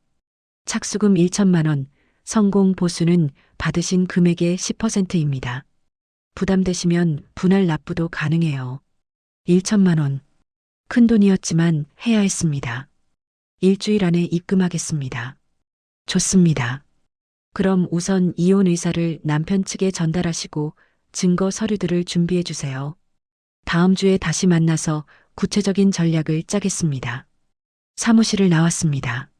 착수금 1천만 원, 성공 보수는 받으신 금액의 10%입니다. 부담되시면 분할 납부도 가능해요. 1천만 원. 큰 돈이었지만 해야 했습니다. 일주일 안에 입금하겠습니다. 좋습니다. 그럼 우선 이혼 의사를 남편 측에 전달하시고 증거 서류들을 준비해 주세요. 다음 주에 다시 만나서 구체적인 전략을 짜겠습니다. 사무실을 나왔습니다.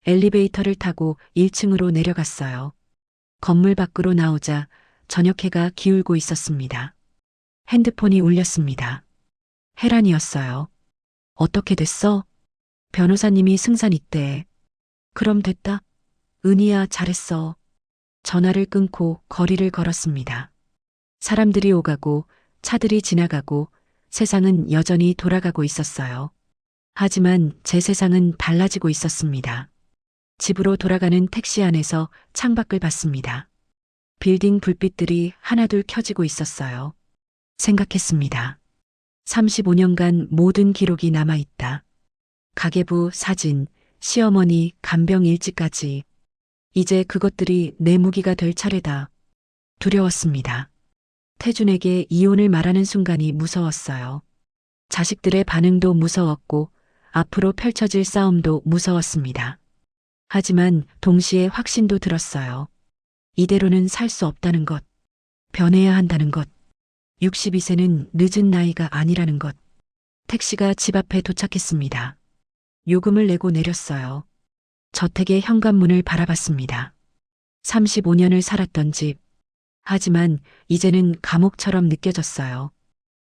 엘리베이터를 타고 1층으로 내려갔어요. 건물 밖으로 나오자 저녁해가 기울고 있었습니다. 핸드폰이 울렸습니다. 혜란이었어요. 어떻게 됐어? 변호사님이 승산 있대. 그럼 됐다. 은희야, 잘했어. 전화를 끊고 거리를 걸었습니다. 사람들이 오가고 차들이 지나가고 세상은 여전히 돌아가고 있었어요. 하지만 제 세상은 달라지고 있었습니다. 집으로 돌아가는 택시 안에서 창밖을 봤습니다. 빌딩 불빛들이 하나둘 켜지고 있었어요. 생각했습니다. 35년간 모든 기록이 남아있다. 가계부, 사진, 시어머니, 간병 일지까지. 이제 그것들이 내 무기가 될 차례다. 두려웠습니다. 태준에게 이혼을 말하는 순간이 무서웠어요. 자식들의 반응도 무서웠고 앞으로 펼쳐질 싸움도 무서웠습니다. 하지만 동시에 확신도 들었어요. 이대로는 살 수 없다는 것. 변해야 한다는 것. 62세는 늦은 나이가 아니라는 것. 택시가 집 앞에 도착했습니다. 요금을 내고 내렸어요. 저택의 현관문을 바라봤습니다. 35년을 살았던 집. 하지만 이제는 감옥처럼 느껴졌어요.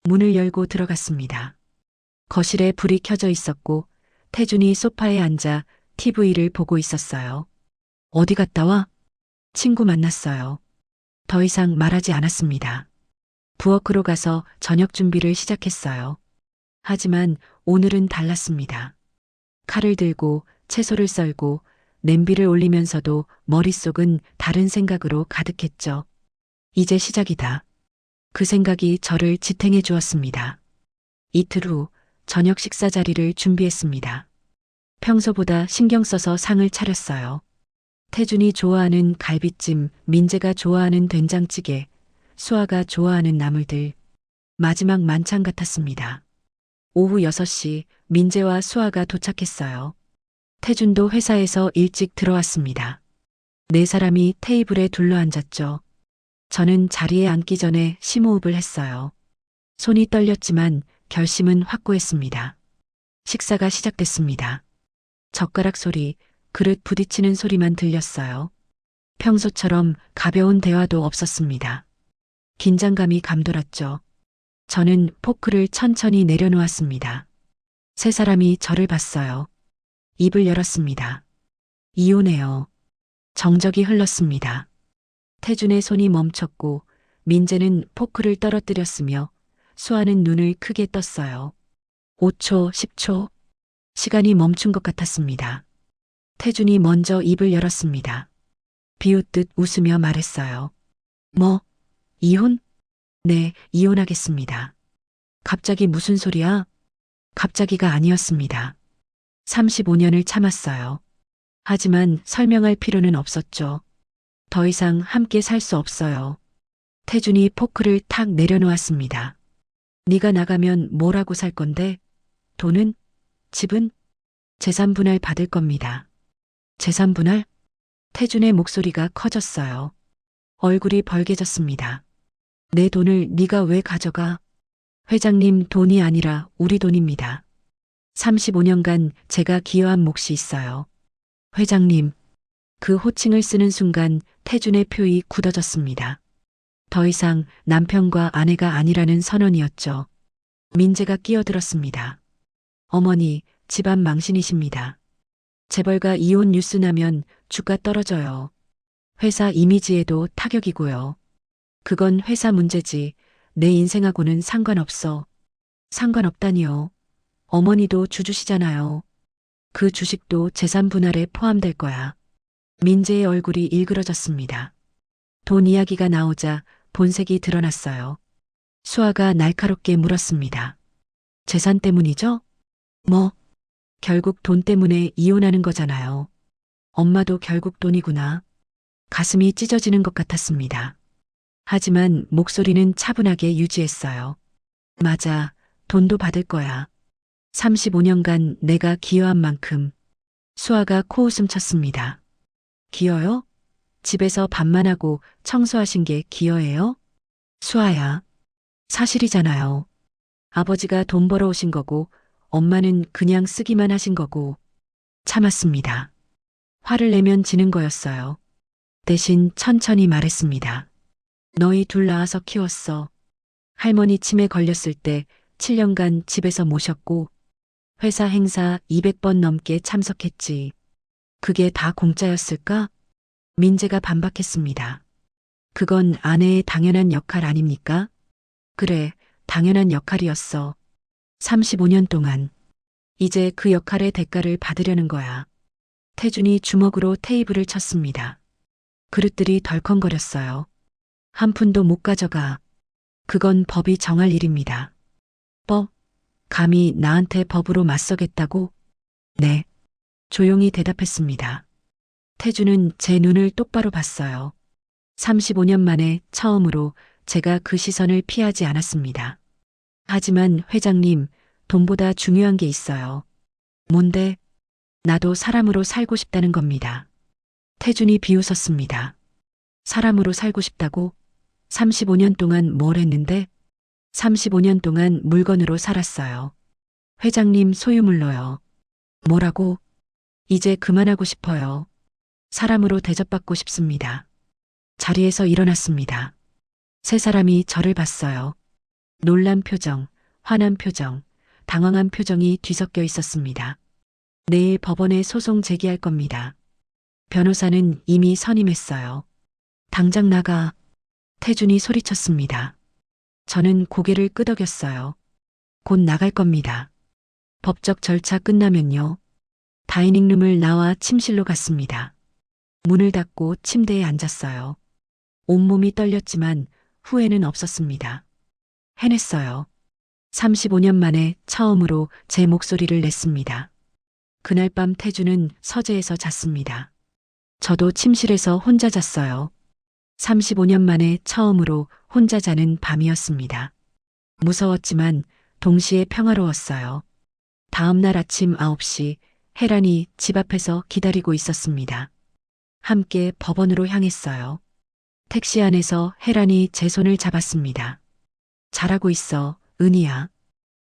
문을 열고 들어갔습니다. 거실에 불이 켜져 있었고 태준이 소파에 앉아 TV를 보고 있었어요. 어디 갔다 와? 친구 만났어요. 더 이상 말하지 않았습니다. 부엌으로 가서 저녁 준비를 시작했어요. 하지만 오늘은 달랐습니다. 칼을 들고 채소를 썰고 냄비를 올리면서도 머릿속은 다른 생각으로 가득했죠. 이제 시작이다. 그 생각이 저를 지탱해 주었습니다. 이틀 후 저녁 식사 자리를 준비했습니다. 평소보다 신경 써서 상을 차렸어요. 태준이 좋아하는 갈비찜, 민재가 좋아하는 된장찌개, 수아가 좋아하는 나물들. 마지막 만찬 같았습니다. 오후 6시 민재와 수아가 도착했어요. 태준도 회사에서 일찍 들어왔습니다. 네 사람이 테이블에 둘러앉았죠. 저는 자리에 앉기 전에 심호흡을 했어요. 손이 떨렸지만 결심은 확고했습니다. 식사가 시작됐습니다. 젓가락 소리, 그릇 부딪히는 소리만 들렸어요. 평소처럼 가벼운 대화도 없었습니다. 긴장감이 감돌았죠. 저는 포크를 천천히 내려놓았습니다. 세 사람이 저를 봤어요. 입을 열었습니다. 이혼해요. 정적이 흘렀습니다. 태준의 손이 멈췄고 민재는 포크를 떨어뜨렸으며 수아는 눈을 크게 떴어요. 5초, 10초. 시간이 멈춘 것 같았습니다. 태준이 먼저 입을 열었습니다. 비웃듯 웃으며 말했어요. 뭐, 이혼? 네, 이혼하겠습니다. 갑자기 무슨 소리야? 갑자기가 아니었습니다. 35년을 참았어요. 하지만 설명할 필요는 없었죠. 더 이상 함께 살 수 없어요. 태준이 포크를 탁 내려놓았습니다. 네가 나가면 뭐라고 살 건데? 돈은? 집은? 재산 분할 받을 겁니다. 재산 분할? 태준의 목소리가 커졌어요. 얼굴이 벌개졌습니다. 내 돈을 네가 왜 가져가? 회장님 돈이 아니라 우리 돈입니다. 35년간 제가 기여한 몫이 있어요. 회장님, 그 호칭을 쓰는 순간 태준의 표이 굳어졌습니다. 더 이상 남편과 아내가 아니라는 선언이었죠. 민재가 끼어들었습니다. 어머니, 집안 망신이십니다. 재벌가 이혼 뉴스 나면 주가 떨어져요. 회사 이미지에도 타격이고요. 그건 회사 문제지 내 인생하고는 상관없어. 상관없다니요. 어머니도 주주시잖아요. 그 주식도 재산 분할에 포함될 거야. 민재의 얼굴이 일그러졌습니다. 돈 이야기가 나오자 본색이 드러났어요. 수아가 날카롭게 물었습니다. 재산 때문이죠? 뭐, 결국 돈 때문에 이혼하는 거잖아요. 엄마도 결국 돈이구나. 가슴이 찢어지는 것 같았습니다. 하지만 목소리는 차분하게 유지했어요. 맞아, 돈도 받을 거야. 35년간 내가 기여한 만큼. 수아가 코웃음 쳤습니다. 기여요? 집에서 밥만 하고 청소하신 게 기여예요? 수아야, 사실이잖아요. 아버지가 돈 벌어 오신 거고 엄마는 그냥 쓰기만 하신 거고. 참았습니다. 화를 내면 지는 거였어요. 대신 천천히 말했습니다. 너희 둘 낳아서 키웠어. 할머니 치매 걸렸을 때 7년간 집에서 모셨고 회사 행사 200번 넘게 참석했지. 그게 다 공짜였을까? 민재가 반박했습니다. 그건 아내의 당연한 역할 아닙니까? 그래, 당연한 역할이었어. 35년 동안. 이제 그 역할의 대가를 받으려는 거야. 태준이 주먹으로 테이블을 쳤습니다. 그릇들이 덜컹거렸어요. 한 푼도 못 가져가. 그건 법이 정할 일입니다. 법? 감히 나한테 법으로 맞서겠다고? 네. 조용히 대답했습니다. 태준은 제 눈을 똑바로 봤어요. 35년 만에 처음으로 제가 그 시선을 피하지 않았습니다. 하지만 회장님, 돈보다 중요한 게 있어요. 뭔데? 나도 사람으로 살고 싶다는 겁니다. 태준이 비웃었습니다. 사람으로 살고 싶다고? 35년 동안 뭘 했는데? 35년 동안 물건으로 살았어요. 회장님 소유물로요. 뭐라고? 이제 그만하고 싶어요. 사람으로 대접받고 싶습니다. 자리에서 일어났습니다. 세 사람이 저를 봤어요. 놀란 표정, 화난 표정, 당황한 표정이 뒤섞여 있었습니다. 내일 법원에 소송 제기할 겁니다. 변호사는 이미 선임했어요. 당장 나가. 태준이 소리쳤습니다. 저는 고개를 끄덕였어요. 곧 나갈 겁니다. 법적 절차 끝나면요. 다이닝룸을 나와 침실로 갔습니다. 문을 닫고 침대에 앉았어요. 온몸이 떨렸지만 후회는 없었습니다. 해냈어요. 35년 만에 처음으로 제 목소리를 냈습니다. 그날 밤 태주는 서재에서 잤습니다. 저도 침실에서 혼자 잤어요. 35년 만에 처음으로 혼자 자는 밤이었습니다. 무서웠지만 동시에 평화로웠어요. 다음 날 아침 9시 혜란이 집 앞에서 기다리고 있었습니다. 함께 법원으로 향했어요. 택시 안에서 혜란이 제 손을 잡았습니다. 잘하고 있어, 은희야.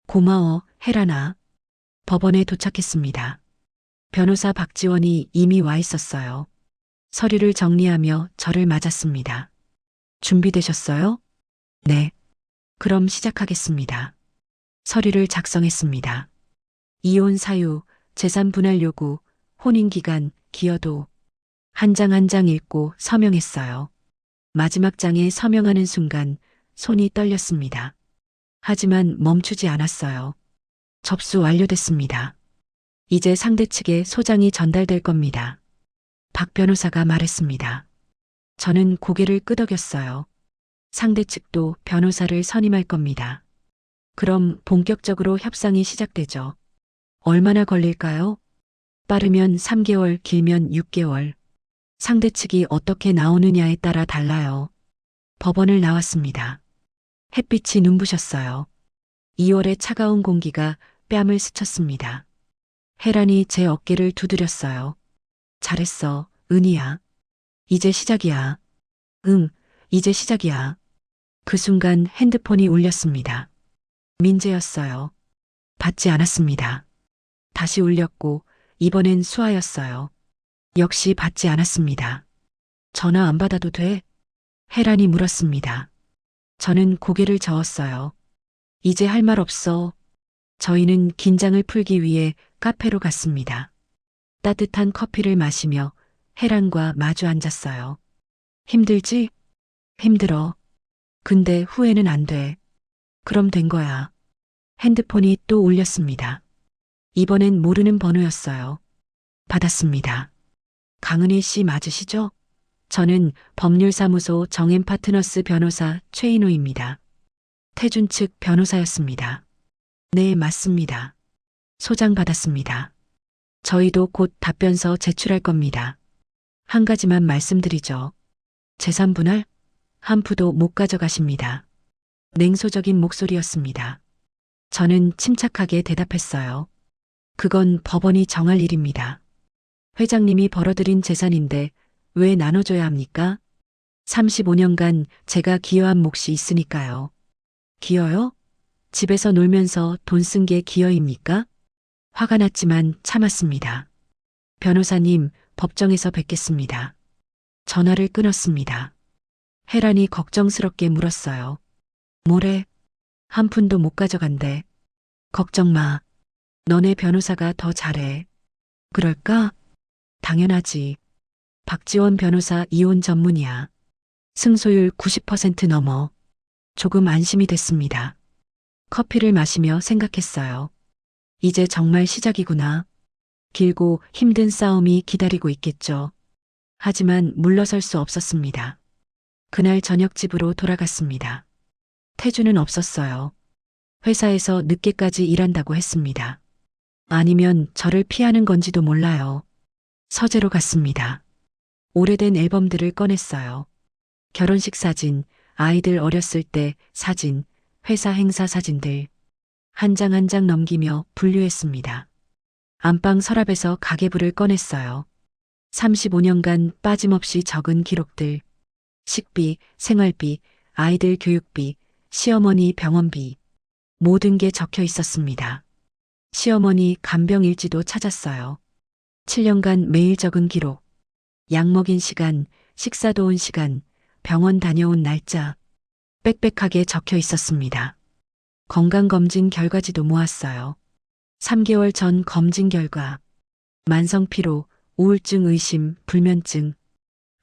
고마워, 혜란아. 법원에 도착했습니다. 변호사 박지원이 이미 와 있었어요. 서류를 정리하며 저를 맞았습니다. 준비되셨어요? 네. 그럼 시작하겠습니다. 서류를 작성했습니다. 이혼 사유, 재산 분할 요구, 혼인 기간, 기여도. 한 장 한 장 읽고 서명했어요. 마지막 장에 서명하는 순간 손이 떨렸습니다. 하지만 멈추지 않았어요. 접수 완료됐습니다. 이제 상대 측에 소장이 전달될 겁니다. 박 변호사가 말했습니다. 저는 고개를 끄덕였어요. 상대 측도 변호사를 선임할 겁니다. 그럼 본격적으로 협상이 시작되죠. 얼마나 걸릴까요? 빠르면 3개월, 길면 6개월. 상대 측이 어떻게 나오느냐에 따라 달라요. 법원을 나왔습니다. 햇빛이 눈부셨어요. 2월의 차가운 공기가 뺨을 스쳤습니다. 혜란이 제 어깨를 두드렸어요. 잘했어, 은희야. 이제 시작이야. 응, 이제 시작이야. 그 순간 핸드폰이 울렸습니다. 민재였어요. 받지 않았습니다. 다시 울렸고 이번엔 수아였어요. 역시 받지 않았습니다. 전화 안 받아도 돼? 혜란이 물었습니다. 저는 고개를 저었어요. 이제 할 말 없어. 저희는 긴장을 풀기 위해 카페로 갔습니다. 따뜻한 커피를 마시며 혜란과 마주 앉았어요. 힘들지? 힘들어. 근데 후회는 안 돼. 그럼 된 거야. 핸드폰이 또 울렸습니다. 이번엔 모르는 번호였어요. 받았습니다. 강은희 씨 맞으시죠? 저는 법률사무소 정앤파트너스 변호사 최인호입니다. 태준 측 변호사였습니다. 네, 맞습니다. 소장 받았습니다. 저희도 곧 답변서 제출할 겁니다. 한 가지만 말씀드리죠. 재산 분할? 한 푸도 못 가져가십니다. 냉소적인 목소리였습니다. 저는 침착하게 대답했어요. 그건 법원이 정할 일입니다. 회장님이 벌어들인 재산인데 왜 나눠줘야 합니까? 35년간 제가 기여한 몫이 있으니까요. 기여요? 집에서 놀면서 돈 쓴 게 기여입니까? 화가 났지만 참았습니다. 변호사님, 법정에서 뵙겠습니다. 전화를 끊었습니다. 혜란이 걱정스럽게 물었어요. 뭐래? 한 푼도 못 가져간대. 걱정 마. 너네 변호사가 더 잘해. 그럴까? 당연하지. 박지원 변호사 이혼 전문이야. 승소율 90% 넘어. 조금 안심이 됐습니다. 커피를 마시며 생각했어요. 이제 정말 시작이구나. 길고 힘든 싸움이 기다리고 있겠죠. 하지만 물러설 수 없었습니다. 그날 저녁 집으로 돌아갔습니다. 태주는 없었어요. 회사에서 늦게까지 일한다고 했습니다. 아니면 저를 피하는 건지도 몰라요. 서재로 갔습니다. 오래된 앨범들을 꺼냈어요. 결혼식 사진, 아이들 어렸을 때 사진, 회사 행사 사진들. 한 장 한 장 넘기며 분류했습니다. 안방 서랍에서 가계부를 꺼냈어요. 35년간 빠짐없이 적은 기록들. 식비, 생활비, 아이들 교육비, 시어머니 병원비. 모든 게 적혀 있었습니다. 시어머니 간병일지도 찾았어요. 7년간 매일 적은 기록. 약 먹인 시간, 식사 도운 시간, 병원 다녀온 날짜. 빽빽하게 적혀 있었습니다. 건강검진 결과지도 모았어요. 3개월 전 검진 결과. 만성피로, 우울증 의심, 불면증.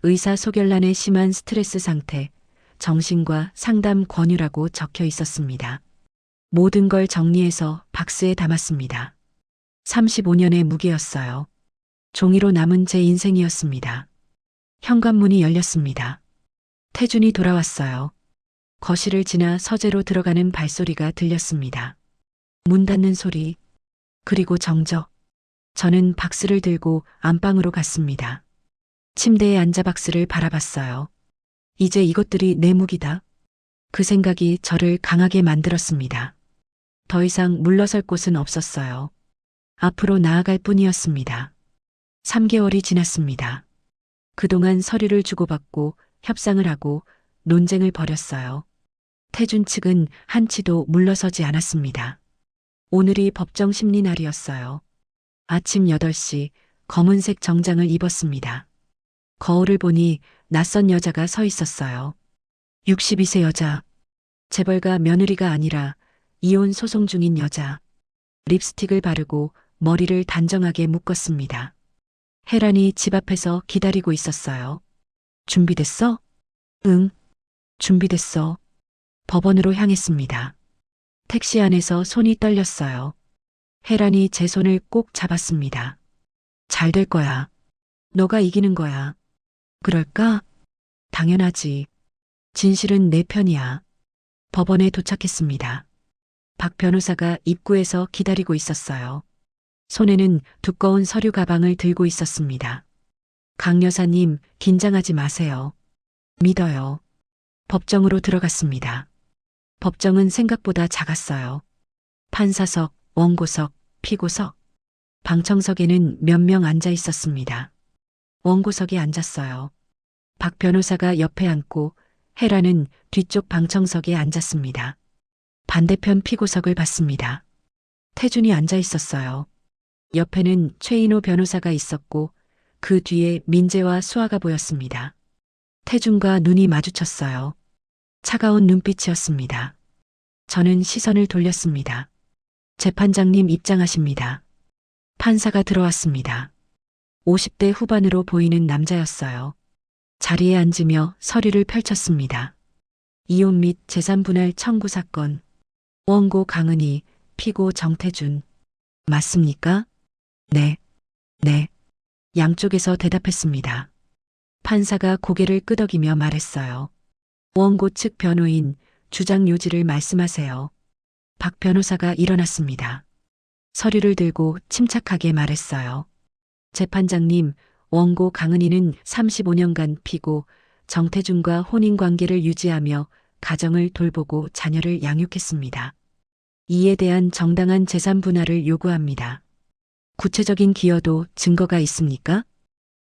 의사소견란에 심한 스트레스 상태, 정신과 상담 권유라고 적혀 있었습니다. 모든 걸 정리해서 박스에 담았습니다. 35년의 무게였어요. 종이로 남은 제 인생이었습니다. 현관문이 열렸습니다. 태준이 돌아왔어요. 거실을 지나 서재로 들어가는 발소리가 들렸습니다. 문 닫는 소리, 그리고 정적. 저는 박스를 들고 안방으로 갔습니다. 침대에 앉아 박스를 바라봤어요. 이제 이것들이 내 무기다. 그 생각이 저를 강하게 만들었습니다. 더 이상 물러설 곳은 없었어요. 앞으로 나아갈 뿐이었습니다. 3개월이 지났습니다. 그동안 서류를 주고받고 협상을 하고 논쟁을 벌였어요. 태준 측은 한치도 물러서지 않았습니다. 오늘이 법정 심리 날이었어요. 아침 8시 검은색 정장을 입었습니다. 거울을 보니 낯선 여자가 서 있었어요. 62세 여자. 재벌가 며느리가 아니라 이혼 소송 중인 여자. 립스틱을 바르고 머리를 단정하게 묶었습니다. 혜란이 집 앞에서 기다리고 있었어요. 준비됐어? 응, 준비됐어. 법원으로 향했습니다. 택시 안에서 손이 떨렸어요. 혜란이 제 손을 꼭 잡았습니다. 잘 될 거야. 너가 이기는 거야. 그럴까? 당연하지. 진실은 내 편이야. 법원에 도착했습니다. 박 변호사가 입구에서 기다리고 있었어요. 손에는 두꺼운 서류 가방을 들고 있었습니다. 강 여사님, 긴장하지 마세요. 믿어요. 법정으로 들어갔습니다. 법정은 생각보다 작았어요. 판사석, 원고석, 피고석. 방청석에는 몇 명 앉아 있었습니다. 원고석에 앉았어요. 박 변호사가 옆에 앉고 혜라는 뒤쪽 방청석에 앉았습니다. 반대편 피고석을 봤습니다. 태준이 앉아 있었어요. 옆에는 최인호 변호사가 있었고 그 뒤에 민재와 수아가 보였습니다. 태준과 눈이 마주쳤어요. 차가운 눈빛이었습니다. 저는 시선을 돌렸습니다. 재판장님 입장하십니다. 판사가 들어왔습니다. 50대 후반으로 보이는 남자였어요. 자리에 앉으며 서류를 펼쳤습니다. 이혼 및 재산 분할 청구 사건. 원고 강은희, 피고 정태준. 맞습니까? 네. 네. 양쪽에서 대답했습니다. 판사가 고개를 끄덕이며 말했어요. 원고 측 변호인, 주장 요지를 말씀하세요. 박 변호사가 일어났습니다. 서류를 들고 침착하게 말했어요. 재판장님, 원고 강은희는 35년간 피고 정태준과 혼인관계를 유지하며 가정을 돌보고 자녀를 양육했습니다. 이에 대한 정당한 재산 분할을 요구합니다. 구체적인 기여도 증거가 있습니까?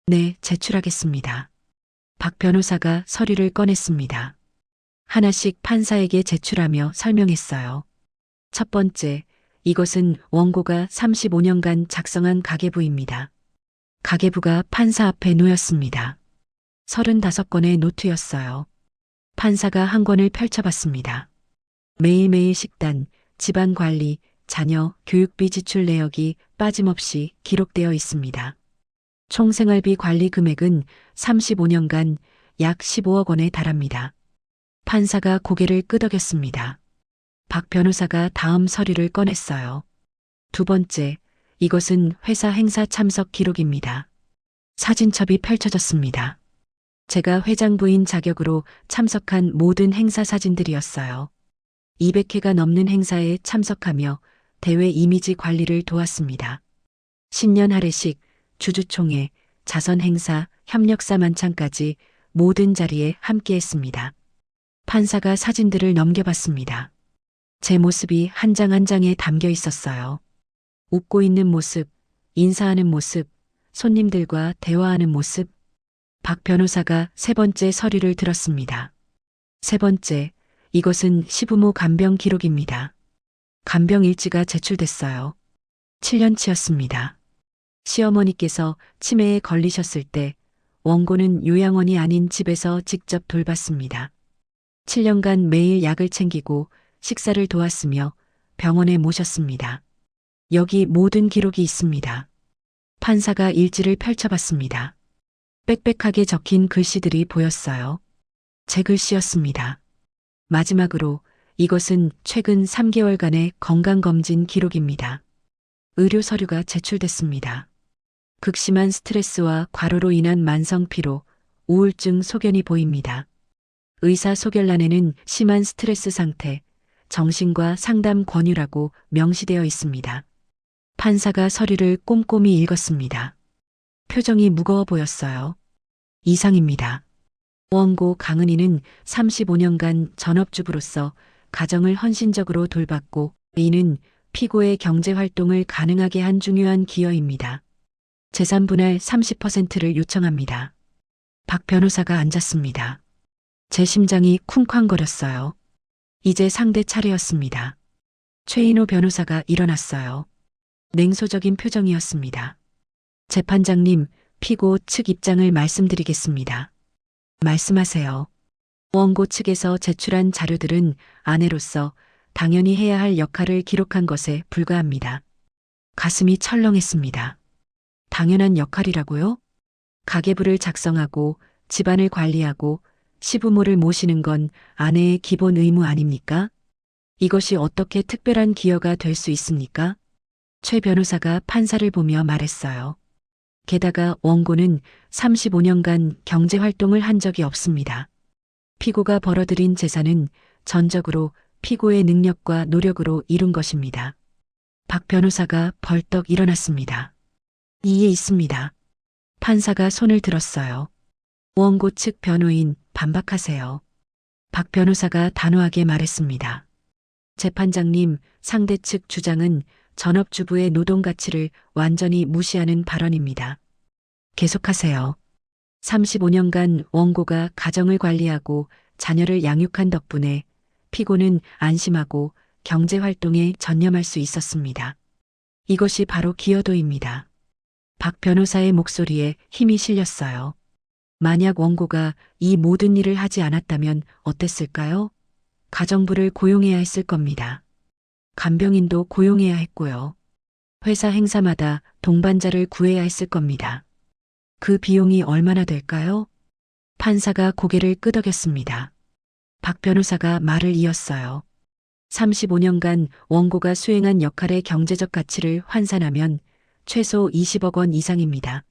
네, 제출하겠습니다. 박 변호사가 서류를 꺼냈습니다. 하나씩 판사에게 제출하며 설명했어요. 첫 번째, 이것은 원고가 35년간 작성한 가계부입니다. 가계부가 판사 앞에 놓였습니다. 35건의 노트였어요. 판사가 한 권을 펼쳐봤습니다. 매일매일 식단, 집안 관리, 자녀, 교육비 지출 내역이 빠짐없이 기록되어 있습니다. 총 생활비 관리 금액은 35년간 약 15억 원에 달합니다. 판사가 고개를 끄덕였습니다. 박 변호사가 다음 서류를 꺼냈어요. 두 번째, 이것은 회사 행사 참석 기록입니다. 사진첩이 펼쳐졌습니다. 제가 회장부인 자격으로 참석한 모든 행사 사진들이었어요. 200회가 넘는 행사에 참석하며 대회 이미지 관리를 도왔습니다. 신년 할애식, 주주총회, 자선 행사, 협력사 만찬까지 모든 자리에 함께했습니다. 판사가 사진들을 넘겨봤습니다. 제 모습이 한 장 한 장에 담겨 있었어요. 웃고 있는 모습, 인사하는 모습, 손님들과 대화하는 모습. 박 변호사가 세 번째 서류를 들었습니다. 세 번째, 이것은 시부모 간병 기록입니다. 간병 일지가 제출됐어요. 7년치였습니다. 시어머니께서 치매에 걸리셨을 때 원고는 요양원이 아닌 집에서 직접 돌봤습니다. 7년간 매일 약을 챙기고 식사를 도왔으며 병원에 모셨습니다. 여기 모든 기록이 있습니다. 판사가 일지를 펼쳐봤습니다. 빽빽하게 적힌 글씨들이 보였어요. 제 글씨였습니다. 마지막으로 이것은 최근 3개월간의 건강검진 기록입니다. 의료 서류가 제출됐습니다. 극심한 스트레스와 과로로 인한 만성 피로, 우울증 소견이 보입니다. 의사 소견란에는 심한 스트레스 상태, 정신과 상담 권유라고 명시되어 있습니다. 판사가 서류를 꼼꼼히 읽었습니다. 표정이 무거워 보였어요. 이상입니다. 원고 강은희는 35년간 전업주부로서 가정을 헌신적으로 돌봤고 이는 피고의 경제활동을 가능하게 한 중요한 기여입니다. 재산 분할 30%를 요청합니다. 박 변호사가 앉았습니다. 제 심장이 쿵쾅거렸어요. 이제 상대 차례였습니다. 최인호 변호사가 일어났어요. 냉소적인 표정이었습니다. 재판장님, 피고 측 입장을 말씀드리겠습니다. 말씀하세요. 원고 측에서 제출한 자료들은 아내로서 당연히 해야 할 역할을 기록한 것에 불과합니다. 가슴이 철렁했습니다. 당연한 역할이라고요? 가계부를 작성하고 집안을 관리하고 시부모를 모시는 건 아내의 기본 의무 아닙니까? 이것이 어떻게 특별한 기여가 될 수 있습니까? 최 변호사가 판사를 보며 말했어요. 게다가 원고는 35년간 경제활동을 한 적이 없습니다. 피고가 벌어들인 재산은 전적으로 피고의 능력과 노력으로 이룬 것입니다. 박 변호사가 벌떡 일어났습니다. 이해 있습니다. 판사가 손을 들었어요. 원고 측 변호인 반박하세요. 박 변호사가 단호하게 말했습니다. 재판장님, 상대 측 주장은 전업주부의 노동 가치를 완전히 무시하는 발언입니다. 계속하세요. 35년간 원고가 가정을 관리하고 자녀를 양육한 덕분에 피고는 안심하고 경제활동에 전념할 수 있었습니다. 이것이 바로 기여도입니다. 박 변호사의 목소리에 힘이 실렸어요. 만약 원고가 이 모든 일을 하지 않았다면 어땠을까요? 가정부를 고용해야 했을 겁니다. 간병인도 고용해야 했고요. 회사 행사마다 동반자를 구해야 했을 겁니다. 그 비용이 얼마나 될까요? 판사가 고개를 끄덕였습니다. 박 변호사가 말을 이었어요. 35년간 원고가 수행한 역할의 경제적 가치를 환산하면 최소 20억 원 이상입니다.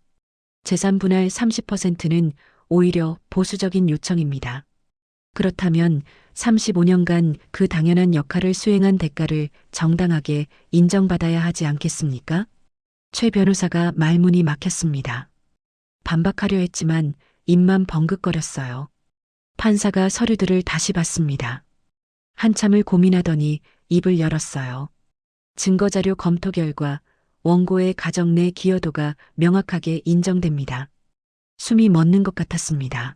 재산 분할 30%는 오히려 보수적인 요청입니다. 그렇다면 35년간 그 당연한 역할을 수행한 대가를 정당하게 인정받아야 하지 않겠습니까? 최 변호사가 말문이 막혔습니다. 반박하려 했지만 입만 벙긋거렸어요. 판사가 서류들을 다시 봤습니다. 한참을 고민하더니 입을 열었어요. 증거자료 검토 결과 원고의 가정 내 기여도가 명확하게 인정됩니다. 숨이 멎는 것 같았습니다.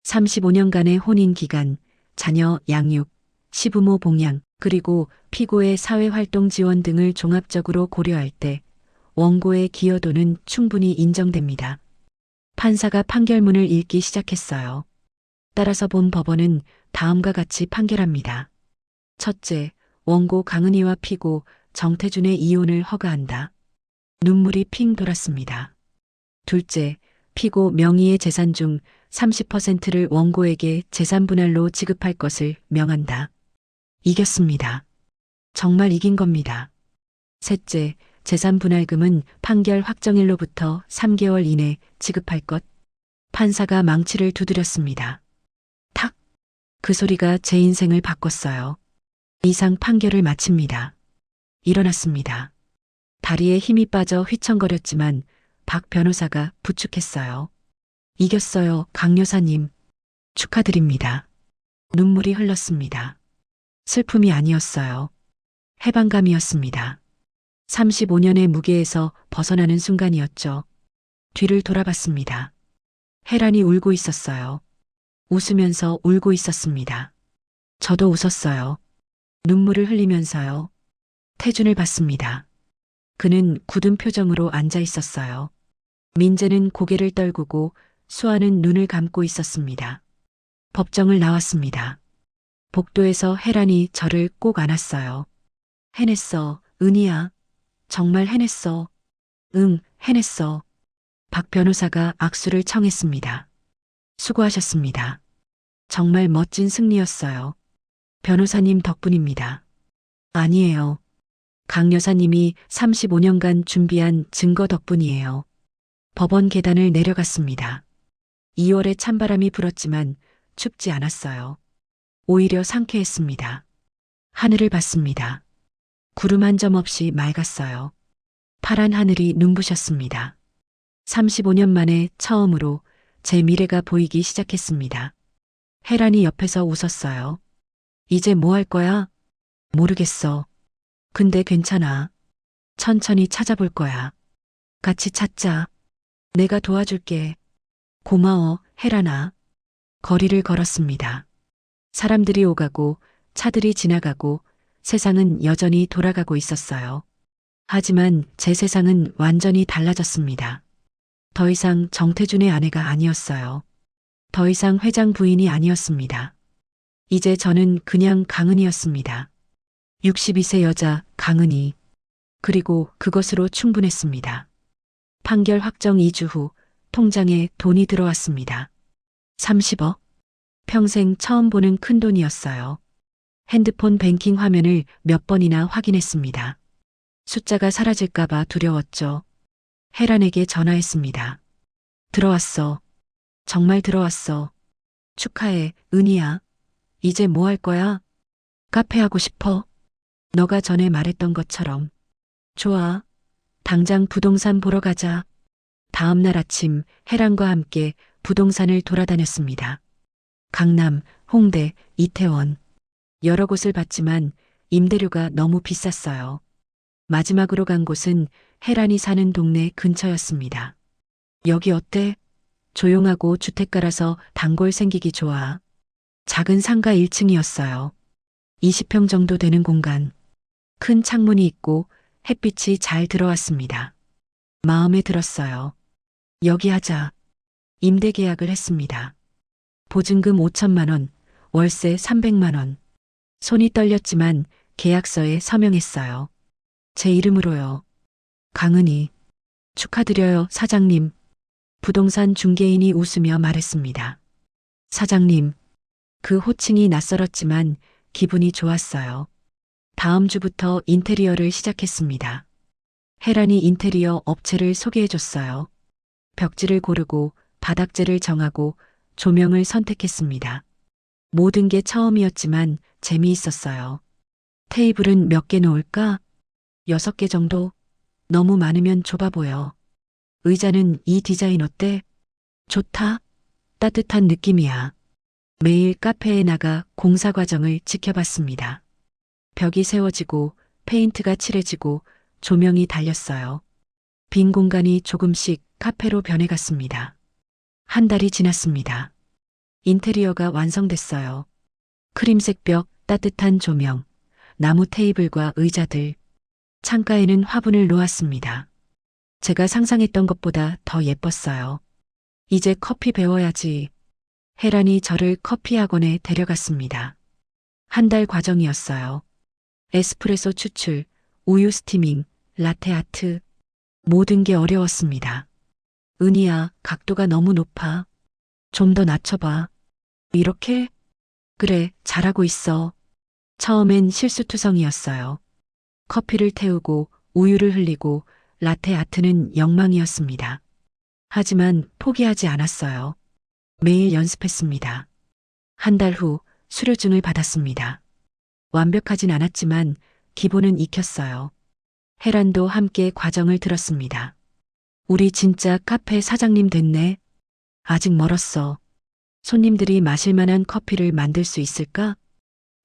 35년간의 혼인 기간, 자녀 양육, 시부모 봉양, 그리고 피고의 사회활동 지원 등을 종합적으로 고려할 때 원고의 기여도는 충분히 인정됩니다. 판사가 판결문을 읽기 시작했어요. 따라서 본 법원은 다음과 같이 판결합니다. 첫째, 원고 강은희와 피고 정태준의 이혼을 허가한다. 눈물이 핑 돌았습니다. 둘째, 피고 명의의 재산 중 30%를 원고에게 재산 분할로 지급할 것을 명한다. 이겼습니다. 정말 이긴 겁니다. 셋째, 재산 분할금은 판결 확정일로부터 3개월 이내 지급할 것. 판사가 망치를 두드렸습니다. 탁! 그 소리가 제 인생을 바꿨어요. 이상 판결을 마칩니다. 일어났습니다. 다리에 힘이 빠져 휘청거렸지만 박 변호사가 부축했어요. 이겼어요, 강 여사님. 축하드립니다. 눈물이 흘렀습니다. 슬픔이 아니었어요. 해방감이었습니다. 35년의 무게에서 벗어나는 순간이었죠. 뒤를 돌아봤습니다. 혜란이 울고 있었어요. 웃으면서 울고 있었습니다. 저도 웃었어요. 눈물을 흘리면서요. 태준을 봤습니다. 그는 굳은 표정으로 앉아 있었어요. 민재는 고개를 떨구고 수아는 눈을 감고 있었습니다. 법정을 나왔습니다. 복도에서 혜란이 저를 꼭 안았어요. 해냈어, 은희야. 정말 해냈어. 응, 해냈어. 박 변호사가 악수를 청했습니다. 수고하셨습니다. 정말 멋진 승리였어요. 변호사님 덕분입니다. 아니에요. 강 여사님이 35년간 준비한 증거 덕분이에요. 법원 계단을 내려갔습니다. 2월에 찬바람이 불었지만 춥지 않았어요. 오히려 상쾌했습니다. 하늘을 봤습니다. 구름 한 점 없이 맑았어요. 파란 하늘이 눈부셨습니다. 35년 만에 처음으로 제 미래가 보이기 시작했습니다. 혜란이 옆에서 웃었어요. 이제 뭐 할 거야? 모르겠어. 근데 괜찮아. 천천히 찾아볼 거야. 같이 찾자. 내가 도와줄게. 고마워, 혜란아. 거리를 걸었습니다. 사람들이 오가고 차들이 지나가고 세상은 여전히 돌아가고 있었어요. 하지만 제 세상은 완전히 달라졌습니다. 더 이상 정태준의 아내가 아니었어요. 더 이상 회장 부인이 아니었습니다. 이제 저는 그냥 강은이었습니다. 62세 여자 강은이. 그리고 그것으로 충분했습니다. 판결 확정 2주 후 통장에 돈이 들어왔습니다. 30억. 평생 처음 보는 큰 돈이었어요. 핸드폰 뱅킹 화면을 몇 번이나 확인했습니다. 숫자가 사라질까봐 두려웠죠. 혜란에게 전화했습니다. 들어왔어. 정말 들어왔어. 축하해, 은희야. 이제 뭐 할 거야? 카페 하고 싶어. 너가 전에 말했던 것처럼. 좋아. 당장 부동산 보러 가자. 다음 날 아침 혜란과 함께 부동산을 돌아다녔습니다. 강남, 홍대, 이태원. 여러 곳을 봤지만 임대료가 너무 비쌌어요. 마지막으로 간 곳은 혜란이 사는 동네 근처였습니다. 여기 어때? 조용하고 주택가라서 단골 생기기 좋아. 작은 상가 1층이었어요. 20평 정도 되는 공간. 큰 창문이 있고 햇빛이 잘 들어왔습니다. 마음에 들었어요. 여기 하자. 임대 계약을 했습니다. 보증금 5천만 원, 월세 300만 원. 손이 떨렸지만 계약서에 서명했어요. 제 이름으로요. 강은희. 축하드려요, 사장님. 부동산 중개인이 웃으며 말했습니다. 사장님. 그 호칭이 낯설었지만 기분이 좋았어요. 다음 주부터 인테리어를 시작했습니다. 혜란이 인테리어 업체를 소개해줬어요. 벽지를 고르고 바닥재를 정하고 조명을 선택했습니다. 모든 게 처음이었지만 재미있었어요. 테이블은 몇 개 놓을까? 6개 정도? 너무 많으면 좁아 보여. 의자는 이 디자인 어때? 좋다. 따뜻한 느낌이야. 매일 카페에 나가 공사 과정을 지켜봤습니다. 벽이 세워지고 페인트가 칠해지고 조명이 달렸어요. 빈 공간이 조금씩 카페로 변해갔습니다. 한 달이 지났습니다. 인테리어가 완성됐어요. 크림색 벽, 따뜻한 조명, 나무 테이블과 의자들. 창가에는 화분을 놓았습니다. 제가 상상했던 것보다 더 예뻤어요. 이제 커피 배워야지. 혜란이 저를 커피 학원에 데려갔습니다. 한 달 과정이었어요. 에스프레소 추출, 우유 스티밍, 라테 아트. 모든 게 어려웠습니다. 은희야, 각도가 너무 높아. 좀 더 낮춰봐. 이렇게? 그래, 잘하고 있어. 처음엔 실수투성이었어요. 커피를 태우고 우유를 흘리고 라테 아트는 영망이었습니다. 하지만 포기하지 않았어요. 매일 연습했습니다. 한 달 후 수료증을 받았습니다. 완벽하진 않았지만 기본은 익혔어요. 혜란도 함께 과정을 들었습니다. 우리 진짜 카페 사장님 됐네. 아직 멀었어. 손님들이 마실 만한 커피를 만들 수 있을까?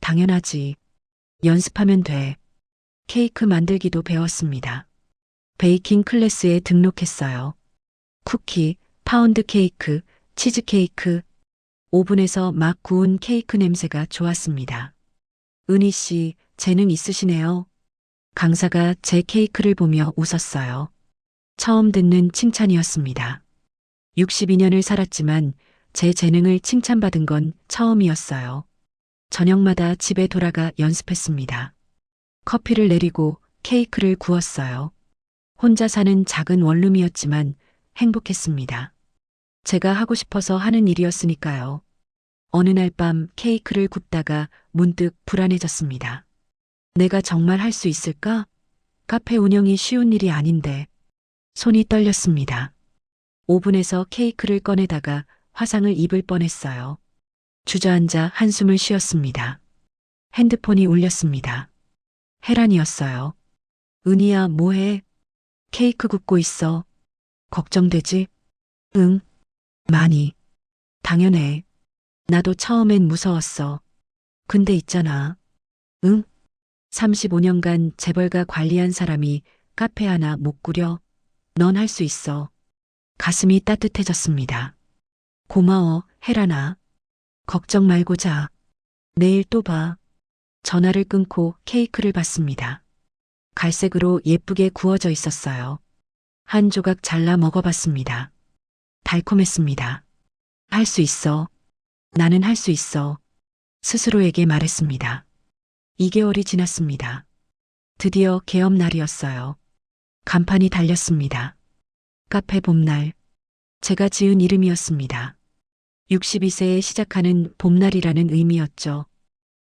당연하지. 연습하면 돼. 케이크 만들기도 배웠습니다. 베이킹 클래스에 등록했어요. 쿠키, 파운드 케이크, 치즈 케이크. 오븐에서 막 구운 케이크 냄새가 좋았습니다. 은희 씨, 재능 있으시네요. 강사가 제 케이크를 보며 웃었어요. 처음 듣는 칭찬이었습니다. 62년을 살았지만 제 재능을 칭찬받은 건 처음이었어요. 저녁마다 집에 돌아가 연습했습니다. 커피를 내리고 케이크를 구웠어요. 혼자 사는 작은 원룸이었지만 행복했습니다. 제가 하고 싶어서 하는 일이었으니까요. 어느 날 밤 케이크를 굽다가 문득 불안해졌습니다. 내가 정말 할 수 있을까? 카페 운영이 쉬운 일이 아닌데 손이 떨렸습니다. 오븐에서 케이크를 꺼내다가 화상을 입을 뻔했어요. 주저앉아 한숨을 쉬었습니다. 핸드폰이 울렸습니다. 혜란이었어요. 은희야, 뭐해? 케이크 굽고 있어. 걱정되지? 응, 많이. 당연해. 나도 처음엔 무서웠어. 근데 있잖아. 응? 35년간 재벌가 관리한 사람이 카페 하나 못 꾸려? 넌 할 수 있어. 가슴이 따뜻해졌습니다. 고마워, 혜란아. 걱정 말고 자. 내일 또 봐. 전화를 끊고 케이크를 봤습니다. 갈색으로 예쁘게 구워져 있었어요. 한 조각 잘라 먹어봤습니다. 달콤했습니다. 할 수 있어. 나는 할 수 있어. 스스로에게 말했습니다. 2개월이 지났습니다. 드디어 개업 날이었어요. 간판이 달렸습니다. 카페 봄날. 제가 지은 이름이었습니다. 62세에 시작하는 봄날이라는 의미였죠.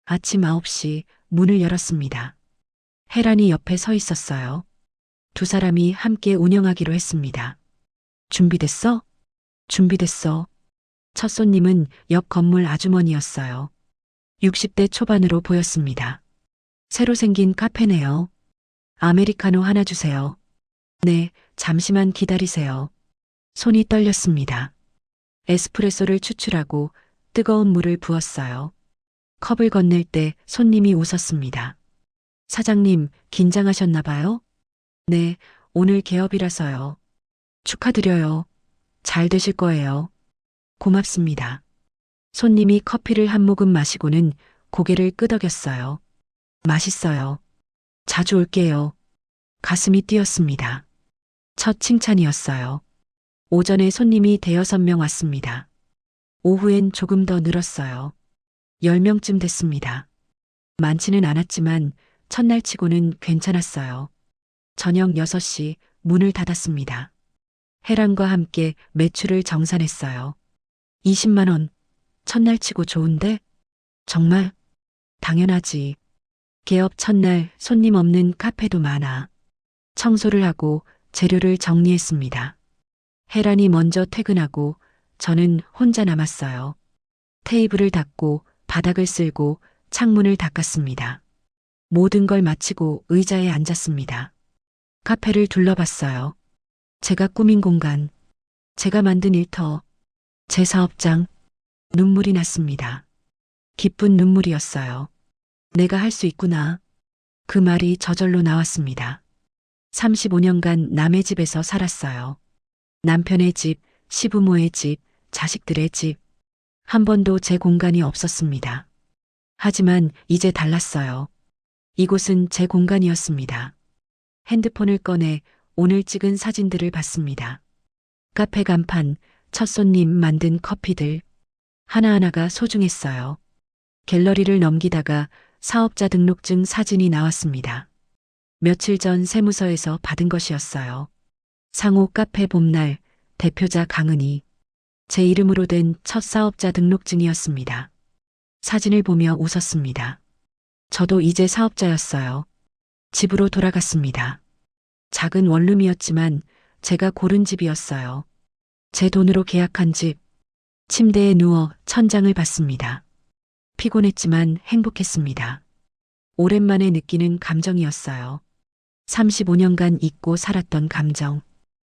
아침 9시 문을 열었습니다. 혜란이 옆에 서 있었어요. 두 사람이 함께 운영하기로 했습니다. 준비됐어? 준비됐어. 첫 손님은 옆 건물 아주머니였어요. 60대 초반으로 보였습니다. 새로 생긴 카페네요. 아메리카노 하나 주세요. 네, 잠시만 기다리세요. 손이 떨렸습니다. 에스프레소를 추출하고 뜨거운 물을 부었어요. 컵을 건넬 때 손님이 웃었습니다. 사장님, 긴장하셨나 봐요? 네, 오늘 개업이라서요. 축하드려요. 잘 되실 거예요. 고맙습니다. 손님이 커피를 한 모금 마시고는 고개를 끄덕였어요. 맛있어요. 자주 올게요. 가슴이 뛰었습니다. 첫 칭찬이었어요. 오전에 손님이 대여섯 명 왔습니다. 오후엔 조금 더 늘었어요. 10명쯤 됐습니다. 많지는 않았지만 첫날 치고는 괜찮았어요. 저녁 6시 문을 닫았습니다. 혜란과 함께 매출을 정산했어요. 20만 원. 첫날 치고 좋은데? 정말? 당연하지. 개업 첫날 손님 없는 카페도 많아. 청소를 하고 재료를 정리했습니다. 혜란이 먼저 퇴근하고 저는 혼자 남았어요. 테이블을 닦고 바닥을 쓸고 창문을 닦았습니다. 모든 걸 마치고 의자에 앉았습니다. 카페를 둘러봤어요. 제가 꾸민 공간, 제가 만든 일터, 제 사업장, 눈물이 났습니다. 기쁜 눈물이었어요. 내가 할 수 있구나. 그 말이 저절로 나왔습니다. 35년간 남의 집에서 살았어요. 남편의 집, 시부모의 집, 자식들의 집. 한 번도 제 공간이 없었습니다. 하지만 이제 달랐어요. 이곳은 제 공간이었습니다. 핸드폰을 꺼내 오늘 찍은 사진들을 봤습니다. 카페 간판, 첫 손님 만든 커피들. 하나하나가 소중했어요. 갤러리를 넘기다가 사업자 등록증 사진이 나왔습니다. 며칠 전 세무서에서 받은 것이었어요. 상호 카페 봄날, 대표자 강은희. 제 이름으로 된 첫 사업자 등록증이었습니다. 사진을 보며 웃었습니다. 저도 이제 사업자였어요. 집으로 돌아갔습니다. 작은 원룸이었지만 제가 고른 집이었어요. 제 돈으로 계약한 집. 침대에 누워 천장을 봤습니다. 피곤했지만 행복했습니다. 오랜만에 느끼는 감정이었어요. 35년간 잊고 살았던 감정.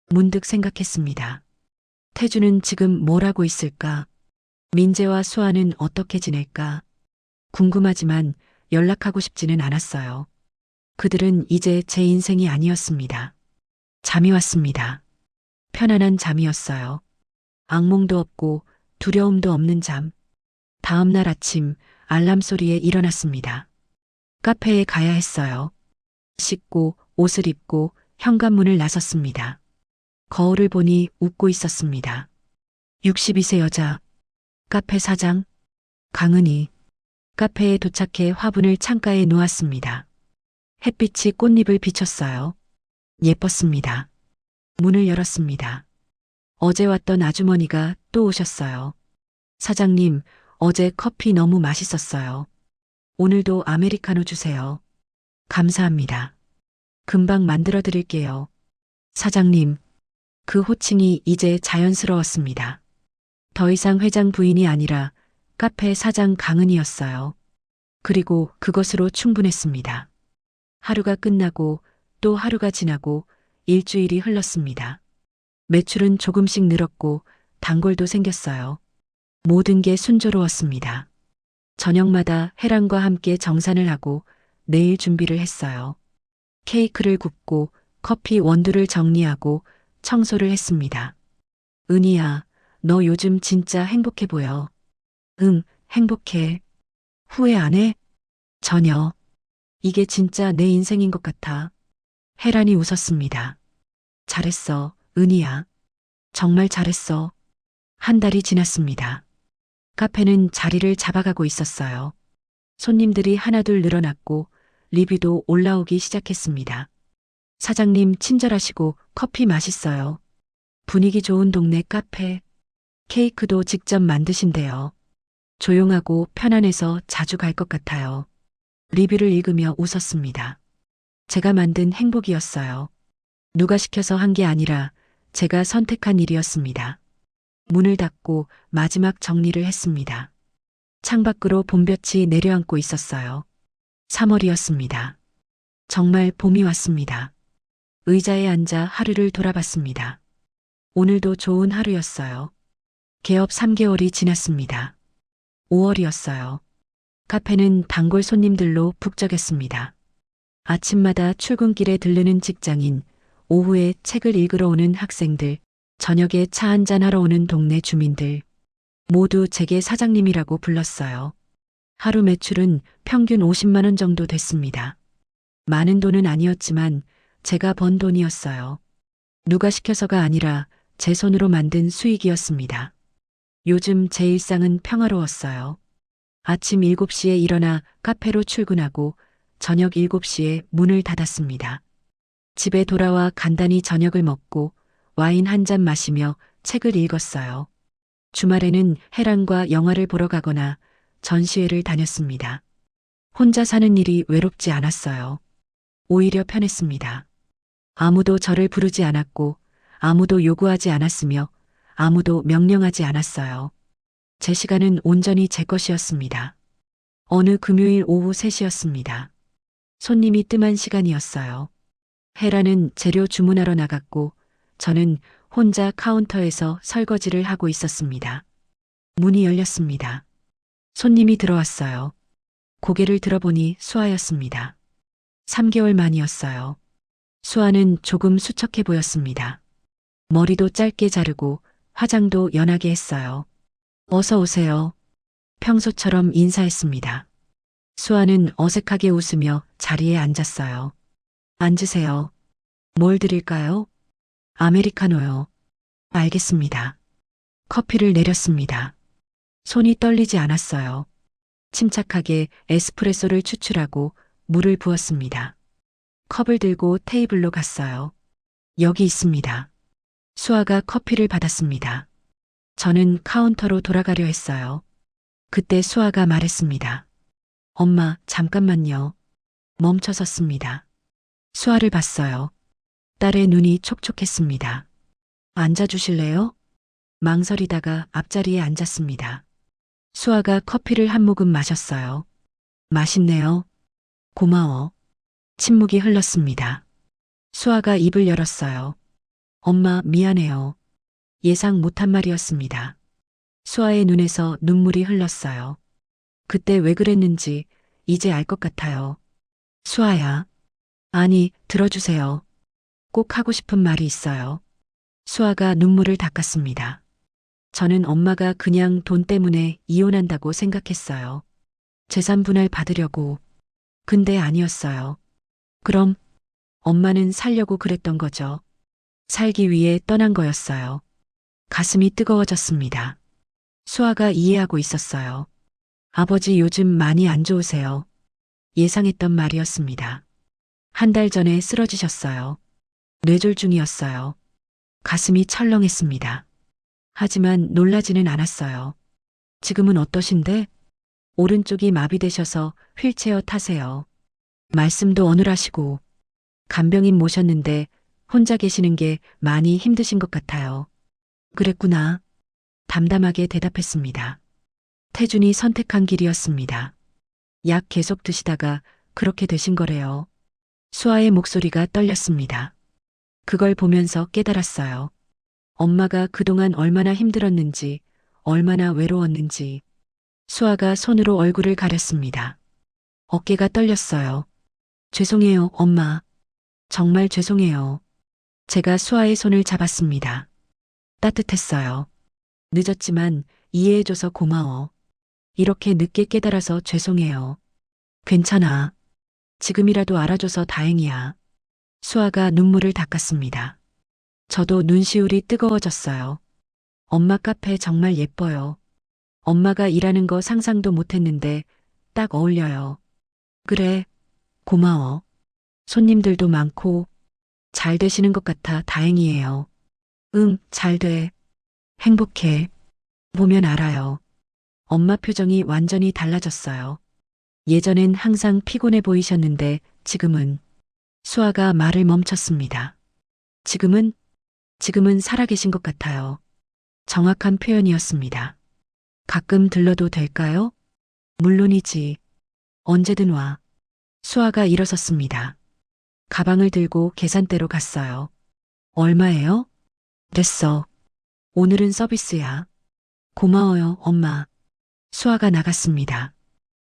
문득 생각했습니다. 태주는 지금 뭘 하고 있을까? 민재와 수아는 어떻게 지낼까? 궁금하지만 연락하고 싶지는 않았어요. 그들은 이제 제 인생이 아니었습니다. 잠이 왔습니다. 편안한 잠이었어요. 악몽도 없고 두려움도 없는 잠. 다음 날 아침 알람 소리에 일어났습니다. 카페에 가야 했어요. 씻고 옷을 입고 현관문을 나섰습니다. 거울을 보니 웃고 있었습니다. 62세 여자. 카페 사장. 강은희. 카페에 도착해 화분을 창가에 놓았습니다. 햇빛이 꽃잎을 비췄어요. 예뻤습니다. 문을 열었습니다. 어제 왔던 아주머니가 또 오셨어요. 사장님, 어제 커피 너무 맛있었어요. 오늘도 아메리카노 주세요. 감사합니다. 금방 만들어 드릴게요. 사장님, 그 호칭이 이제 자연스러웠습니다. 더 이상 회장 부인이 아니라 카페 사장 강은이었어요. 그리고 그것으로 충분했습니다. 하루가 끝나고 또 하루가 지나고 일주일이 흘렀습니다. 매출은 조금씩 늘었고 단골도 생겼어요. 모든 게 순조로웠습니다. 저녁마다 해랑과 함께 정산을 하고 내일 준비를 했어요. 케이크를 굽고 커피 원두를 정리하고 청소를 했습니다. 은희야, 너 요즘 진짜 행복해 보여. 응, 행복해. 후회 안 해? 전혀. 이게 진짜 내 인생인 것 같아. 혜란이 웃었습니다. 잘했어, 은희야. 정말 잘했어. 한 달이 지났습니다. 카페는 자리를 잡아가고 있었어요. 손님들이 하나둘 늘어났고 리뷰도 올라오기 시작했습니다. 사장님 친절하시고 커피 맛있어요. 분위기 좋은 동네 카페. 케이크도 직접 만드신대요. 조용하고 편안해서 자주 갈 것 같아요. 리뷰를 읽으며 웃었습니다. 제가 만든 행복이었어요. 누가 시켜서 한 게 아니라 제가 선택한 일이었습니다. 문을 닫고 마지막 정리를 했습니다. 창밖으로 봄볕이 내려앉고 있었어요. 3월이었습니다. 정말 봄이 왔습니다. 의자에 앉아 하루를 돌아봤습니다. 오늘도 좋은 하루였어요. 개업 3개월이 지났습니다. 5월이었어요. 카페는 단골 손님들로 북적였습니다. 아침마다 출근길에 들르는 직장인, 오후에 책을 읽으러 오는 학생들, 저녁에 차 한잔 하러 오는 동네 주민들. 모두 제게 사장님이라고 불렀어요. 하루 매출은 평균 50만 원 정도 됐습니다. 많은 돈은 아니었지만 제가 번 돈이었어요. 누가 시켜서가 아니라 제 손으로 만든 수익이었습니다. 요즘 제 일상은 평화로웠어요. 아침 7시에 일어나 카페로 출근하고 저녁 7시에 문을 닫았습니다. 집에 돌아와 간단히 저녁을 먹고 와인 한 잔 마시며 책을 읽었어요. 주말에는 해랑과 영화를 보러 가거나 전시회를 다녔습니다. 혼자 사는 일이 외롭지 않았어요. 오히려 편했습니다. 아무도 저를 부르지 않았고 아무도 요구하지 않았으며 아무도 명령하지 않았어요. 제 시간은 온전히 제 것이었습니다. 어느 금요일 오후 3시였습니다. 손님이 뜸한 시간이었어요. 헤라는 재료 주문하러 나갔고 저는 혼자 카운터에서 설거지를 하고 있었습니다. 문이 열렸습니다. 손님이 들어왔어요. 고개를 들어보니 수아였습니다. 3개월 만이었어요. 수아는 조금 수척해 보였습니다. 머리도 짧게 자르고 화장도 연하게 했어요. 어서 오세요. 평소처럼 인사했습니다. 수아는 어색하게 웃으며 자리에 앉았어요. 앉으세요. 뭘 드릴까요? 아메리카노요. 알겠습니다. 커피를 내렸습니다. 손이 떨리지 않았어요. 침착하게 에스프레소를 추출하고 물을 부었습니다. 컵을 들고 테이블로 갔어요. 여기 있습니다. 수아가 커피를 받았습니다. 저는 카운터로 돌아가려 했어요. 그때 수아가 말했습니다. 엄마, 잠깐만요. 멈춰 섰습니다. 수아를 봤어요. 딸의 눈이 촉촉했습니다. 앉아주실래요? 망설이다가 앞자리에 앉았습니다. 수아가 커피를 한 모금 마셨어요. 맛있네요. 고마워. 침묵이 흘렀습니다. 수아가 입을 열었어요. 엄마, 미안해요. 예상 못한 말이었습니다. 수아의 눈에서 눈물이 흘렀어요. 그때 왜 그랬는지 이제 알 것 같아요. 수아야. 아니, 들어주세요. 꼭 하고 싶은 말이 있어요. 수아가 눈물을 닦았습니다. 저는 엄마가 그냥 돈 때문에 이혼한다고 생각했어요. 재산 분할 받으려고. 근데 아니었어요. 그럼 엄마는 살려고 그랬던 거죠. 살기 위해 떠난 거였어요. 가슴이 뜨거워졌습니다. 수아가 이해하고 있었어요. 아버지 요즘 많이 안 좋으세요. 예상했던 말이었습니다. 한 달 전에 쓰러지셨어요. 뇌졸중이었어요. 가슴이 철렁했습니다. 하지만 놀라지는 않았어요. 지금은 어떠신데? 오른쪽이 마비되셔서 휠체어 타세요. 말씀도 어눌하시고 간병인 모셨는데 혼자 계시는 게 많이 힘드신 것 같아요. 그랬구나. 담담하게 대답했습니다. 태준이 선택한 길이었습니다. 약 계속 드시다가 그렇게 되신 거래요. 수아의 목소리가 떨렸습니다. 그걸 보면서 깨달았어요. 엄마가 그동안 얼마나 힘들었는지, 얼마나 외로웠는지. 수아가 손으로 얼굴을 가렸습니다. 어깨가 떨렸어요. 죄송해요, 엄마. 정말 죄송해요. 제가 수아의 손을 잡았습니다. 따뜻했어요. 늦었지만 이해해줘서 고마워. 이렇게 늦게 깨달아서 죄송해요. 괜찮아. 지금이라도 알아줘서 다행이야. 수아가 눈물을 닦았습니다. 저도 눈시울이 뜨거워졌어요. 엄마 카페 정말 예뻐요. 엄마가 일하는 거 상상도 못했는데 딱 어울려요. 그래, 고마워. 손님들도 많고 잘 되시는 것 같아 다행이에요. 응, 잘 돼. 행복해. 보면 알아요. 엄마 표정이 완전히 달라졌어요. 예전엔 항상 피곤해 보이셨는데 지금은 수아가 말을 멈췄습니다. 지금은 살아계신 것 같아요. 정확한 표현이었습니다. 가끔 들러도 될까요? 물론이지. 언제든 와. 수아가 일어섰습니다. 가방을 들고 계산대로 갔어요. 얼마예요? 됐어. 오늘은 서비스야. 고마워요, 엄마. 수아가 나갔습니다.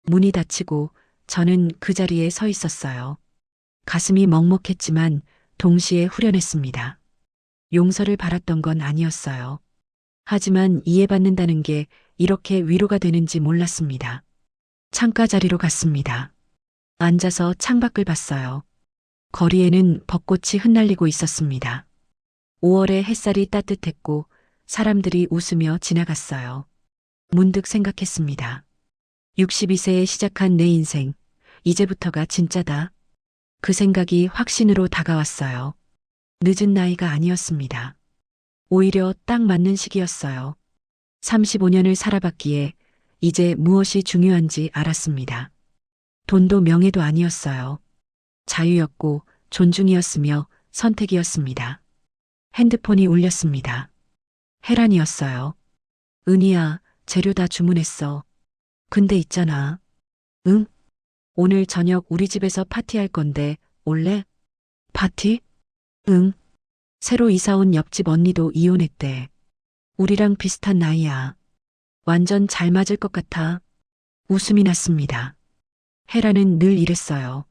문이 닫히고 저는 그 자리에 서 있었어요. 가슴이 먹먹했지만 동시에 후련했습니다. 용서를 바랐던 건 아니었어요. 하지만 이해받는다는 게 이렇게 위로가 되는지 몰랐습니다. 창가 자리로 갔습니다. 앉아서 창밖을 봤어요. 거리에는 벚꽃이 흩날리고 있었습니다. 5월의 햇살이 따뜻했고 사람들이 웃으며 지나갔어요. 문득 생각했습니다. 62세에 시작한 내 인생, 이제부터가 진짜다. 그 생각이 확신으로 다가왔어요. 늦은 나이가 아니었습니다. 오히려 딱 맞는 시기였어요. 35년을 살아봤기에 이제 무엇이 중요한지 알았습니다. 돈도 명예도 아니었어요. 자유였고 존중이었으며 선택이었습니다. 핸드폰이 울렸습니다. 혜란이었어요. 은희야, 재료 다 주문했어. 근데 있잖아. 응? 오늘 저녁 우리 집에서 파티할 건데 올래? 파티? 응. 새로 이사 온 옆집 언니도 이혼했대. 우리랑 비슷한 나이야. 완전 잘 맞을 것 같아. 웃음이 났습니다. 혜라는 늘 이랬어요.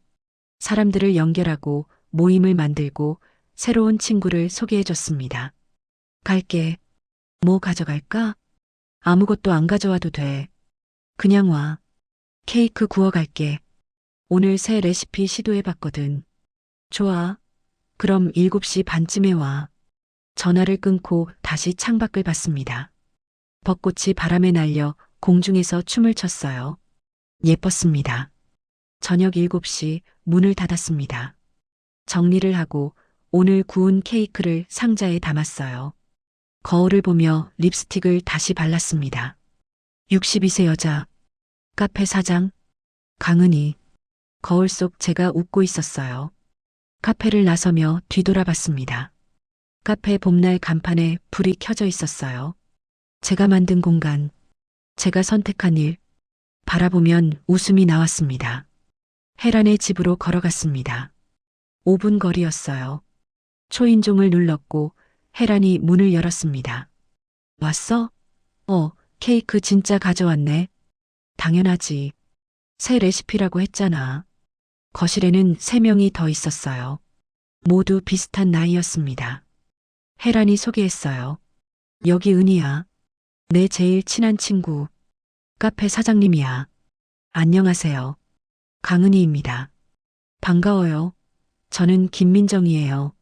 사람들을 연결하고 모임을 만들고 새로운 친구를 소개해줬습니다. 갈게. 뭐 가져갈까? 아무것도 안 가져와도 돼. 그냥 와. 케이크 구워갈게. 오늘 새 레시피 시도해봤거든. 좋아. 그럼 7시 반쯤에 와. 전화를 끊고 다시 창밖을 봤습니다. 벚꽃이 바람에 날려 공중에서 춤을 췄어요. 예뻤습니다. 저녁 7시 문을 닫았습니다. 정리를 하고 오늘 구운 케이크를 상자에 담았어요. 거울을 보며 립스틱을 다시 발랐습니다. 62세 여자, 카페 사장, 강은희. 거울 속 제가 웃고 있었어요. 카페를 나서며 뒤돌아봤습니다. 카페 봄날 간판에 불이 켜져 있었어요. 제가 만든 공간, 제가 선택한 일, 바라보면 웃음이 나왔습니다. 혜란의 집으로 걸어갔습니다. 5분 거리였어요. 초인종을 눌렀고 혜란이 문을 열었습니다. 왔어? 케이크 진짜 가져왔네. 당연하지. 새 레시피라고 했잖아. 거실에는 3명이 더 있었어요. 모두 비슷한 나이였습니다. 혜란이 소개했어요. 여기 은희야. 내 제일 친한 친구. 카페 사장님이야. 안녕하세요. 강은희입니다. 반가워요. 저는 김민정이에요.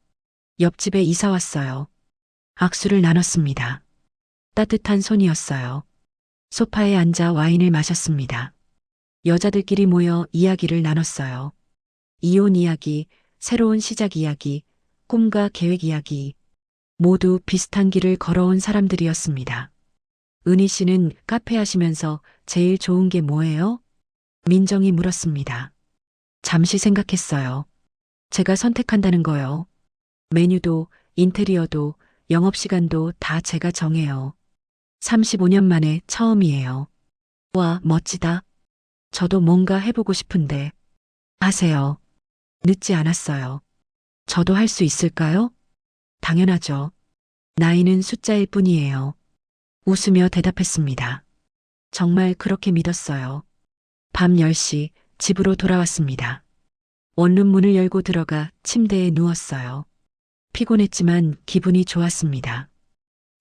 옆집에 이사 왔어요. 악수를 나눴습니다. 따뜻한 손이었어요. 소파에 앉아 와인을 마셨습니다. 여자들끼리 모여 이야기를 나눴어요. 이혼 이야기, 새로운 시작 이야기, 꿈과 계획 이야기. 모두 비슷한 길을 걸어온 사람들이었습니다. 은희 씨는 카페 하시면서 제일 좋은 게 뭐예요? 민정이 물었습니다. 잠시 생각했어요. 제가 선택한다는 거요. 메뉴도, 인테리어도, 영업시간도 다 제가 정해요. 35년 만에 처음이에요. 와, 멋지다. 저도 뭔가 해보고 싶은데. 하세요. 늦지 않았어요. 저도 할 수 있을까요? 당연하죠. 나이는 숫자일 뿐이에요. 웃으며 대답했습니다. 정말 그렇게 믿었어요. 밤 10시 집으로 돌아왔습니다. 원룸 문을 열고 들어가 침대에 누웠어요. 피곤했지만 기분이 좋았습니다.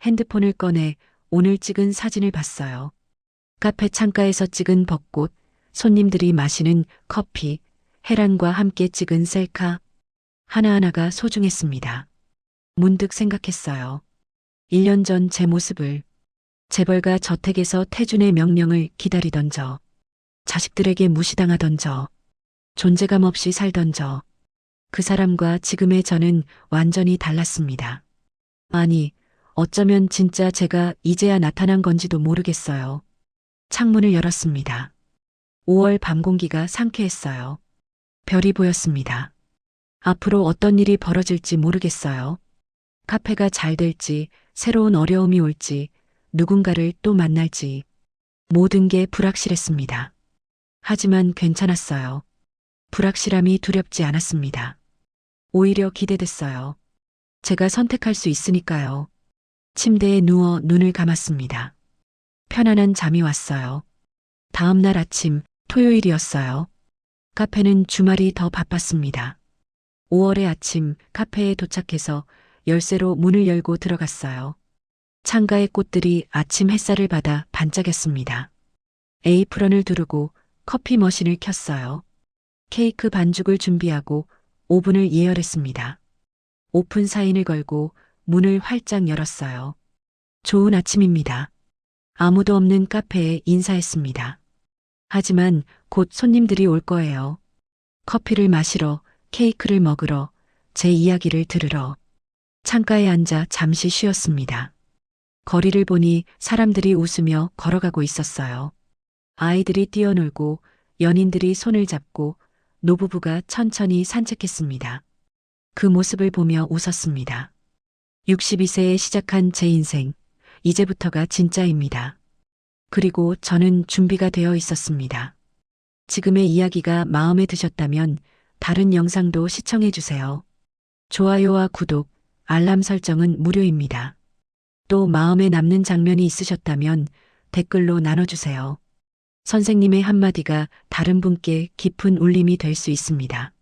핸드폰을 꺼내 오늘 찍은 사진을 봤어요. 카페 창가에서 찍은 벚꽃, 손님들이 마시는 커피, 해란과 함께 찍은 셀카. 하나하나가 소중했습니다. 문득 생각했어요. 1년 전 제 모습을, 재벌가 저택에서 태준의 명령을 기다리던 저, 자식들에게 무시당하던 저, 존재감 없이 살던 저, 그 사람과 지금의 저는 완전히 달랐습니다. 아니, 어쩌면 진짜 제가 이제야 나타난 건지도 모르겠어요. 창문을 열었습니다. 5월 밤 공기가 상쾌했어요. 별이 보였습니다. 앞으로 어떤 일이 벌어질지 모르겠어요. 카페가 잘 될지, 새로운 어려움이 올지, 누군가를 또 만날지, 모든 게 불확실했습니다. 하지만 괜찮았어요. 불확실함이 두렵지 않았습니다. 오히려 기대됐어요. 제가 선택할 수 있으니까요. 침대에 누워 눈을 감았습니다. 편안한 잠이 왔어요. 다음 날 아침, 토요일이었어요. 카페는 주말이 더 바빴습니다. 5월의 아침, 카페에 도착해서 열쇠로 문을 열고 들어갔어요. 창가의 꽃들이 아침 햇살을 받아 반짝였습니다. 에이프런을 두르고 커피 머신을 켰어요. 케이크 반죽을 준비하고 오븐을 예열했습니다. 오픈 사인을 걸고 문을 활짝 열었어요. 좋은 아침입니다. 아무도 없는 카페에 인사했습니다. 하지만 곧 손님들이 올 거예요. 커피를 마시러, 케이크를 먹으러, 제 이야기를 들으러. 창가에 앉아 잠시 쉬었습니다. 거리를 보니 사람들이 웃으며 걸어가고 있었어요. 아이들이 뛰어놀고 연인들이 손을 잡고 노부부가 천천히 산책했습니다. 그 모습을 보며 웃었습니다. 62세에 시작한 제 인생, 이제부터가 진짜입니다. 그리고 저는 준비가 되어 있었습니다. 지금의 이야기가 마음에 드셨다면 다른 영상도 시청해 주세요. 좋아요와 구독, 알람 설정은 무료입니다. 또 마음에 남는 장면이 있으셨다면 댓글로 나눠주세요. 선생님의 한마디가 다른 분께 깊은 울림이 될 수 있습니다.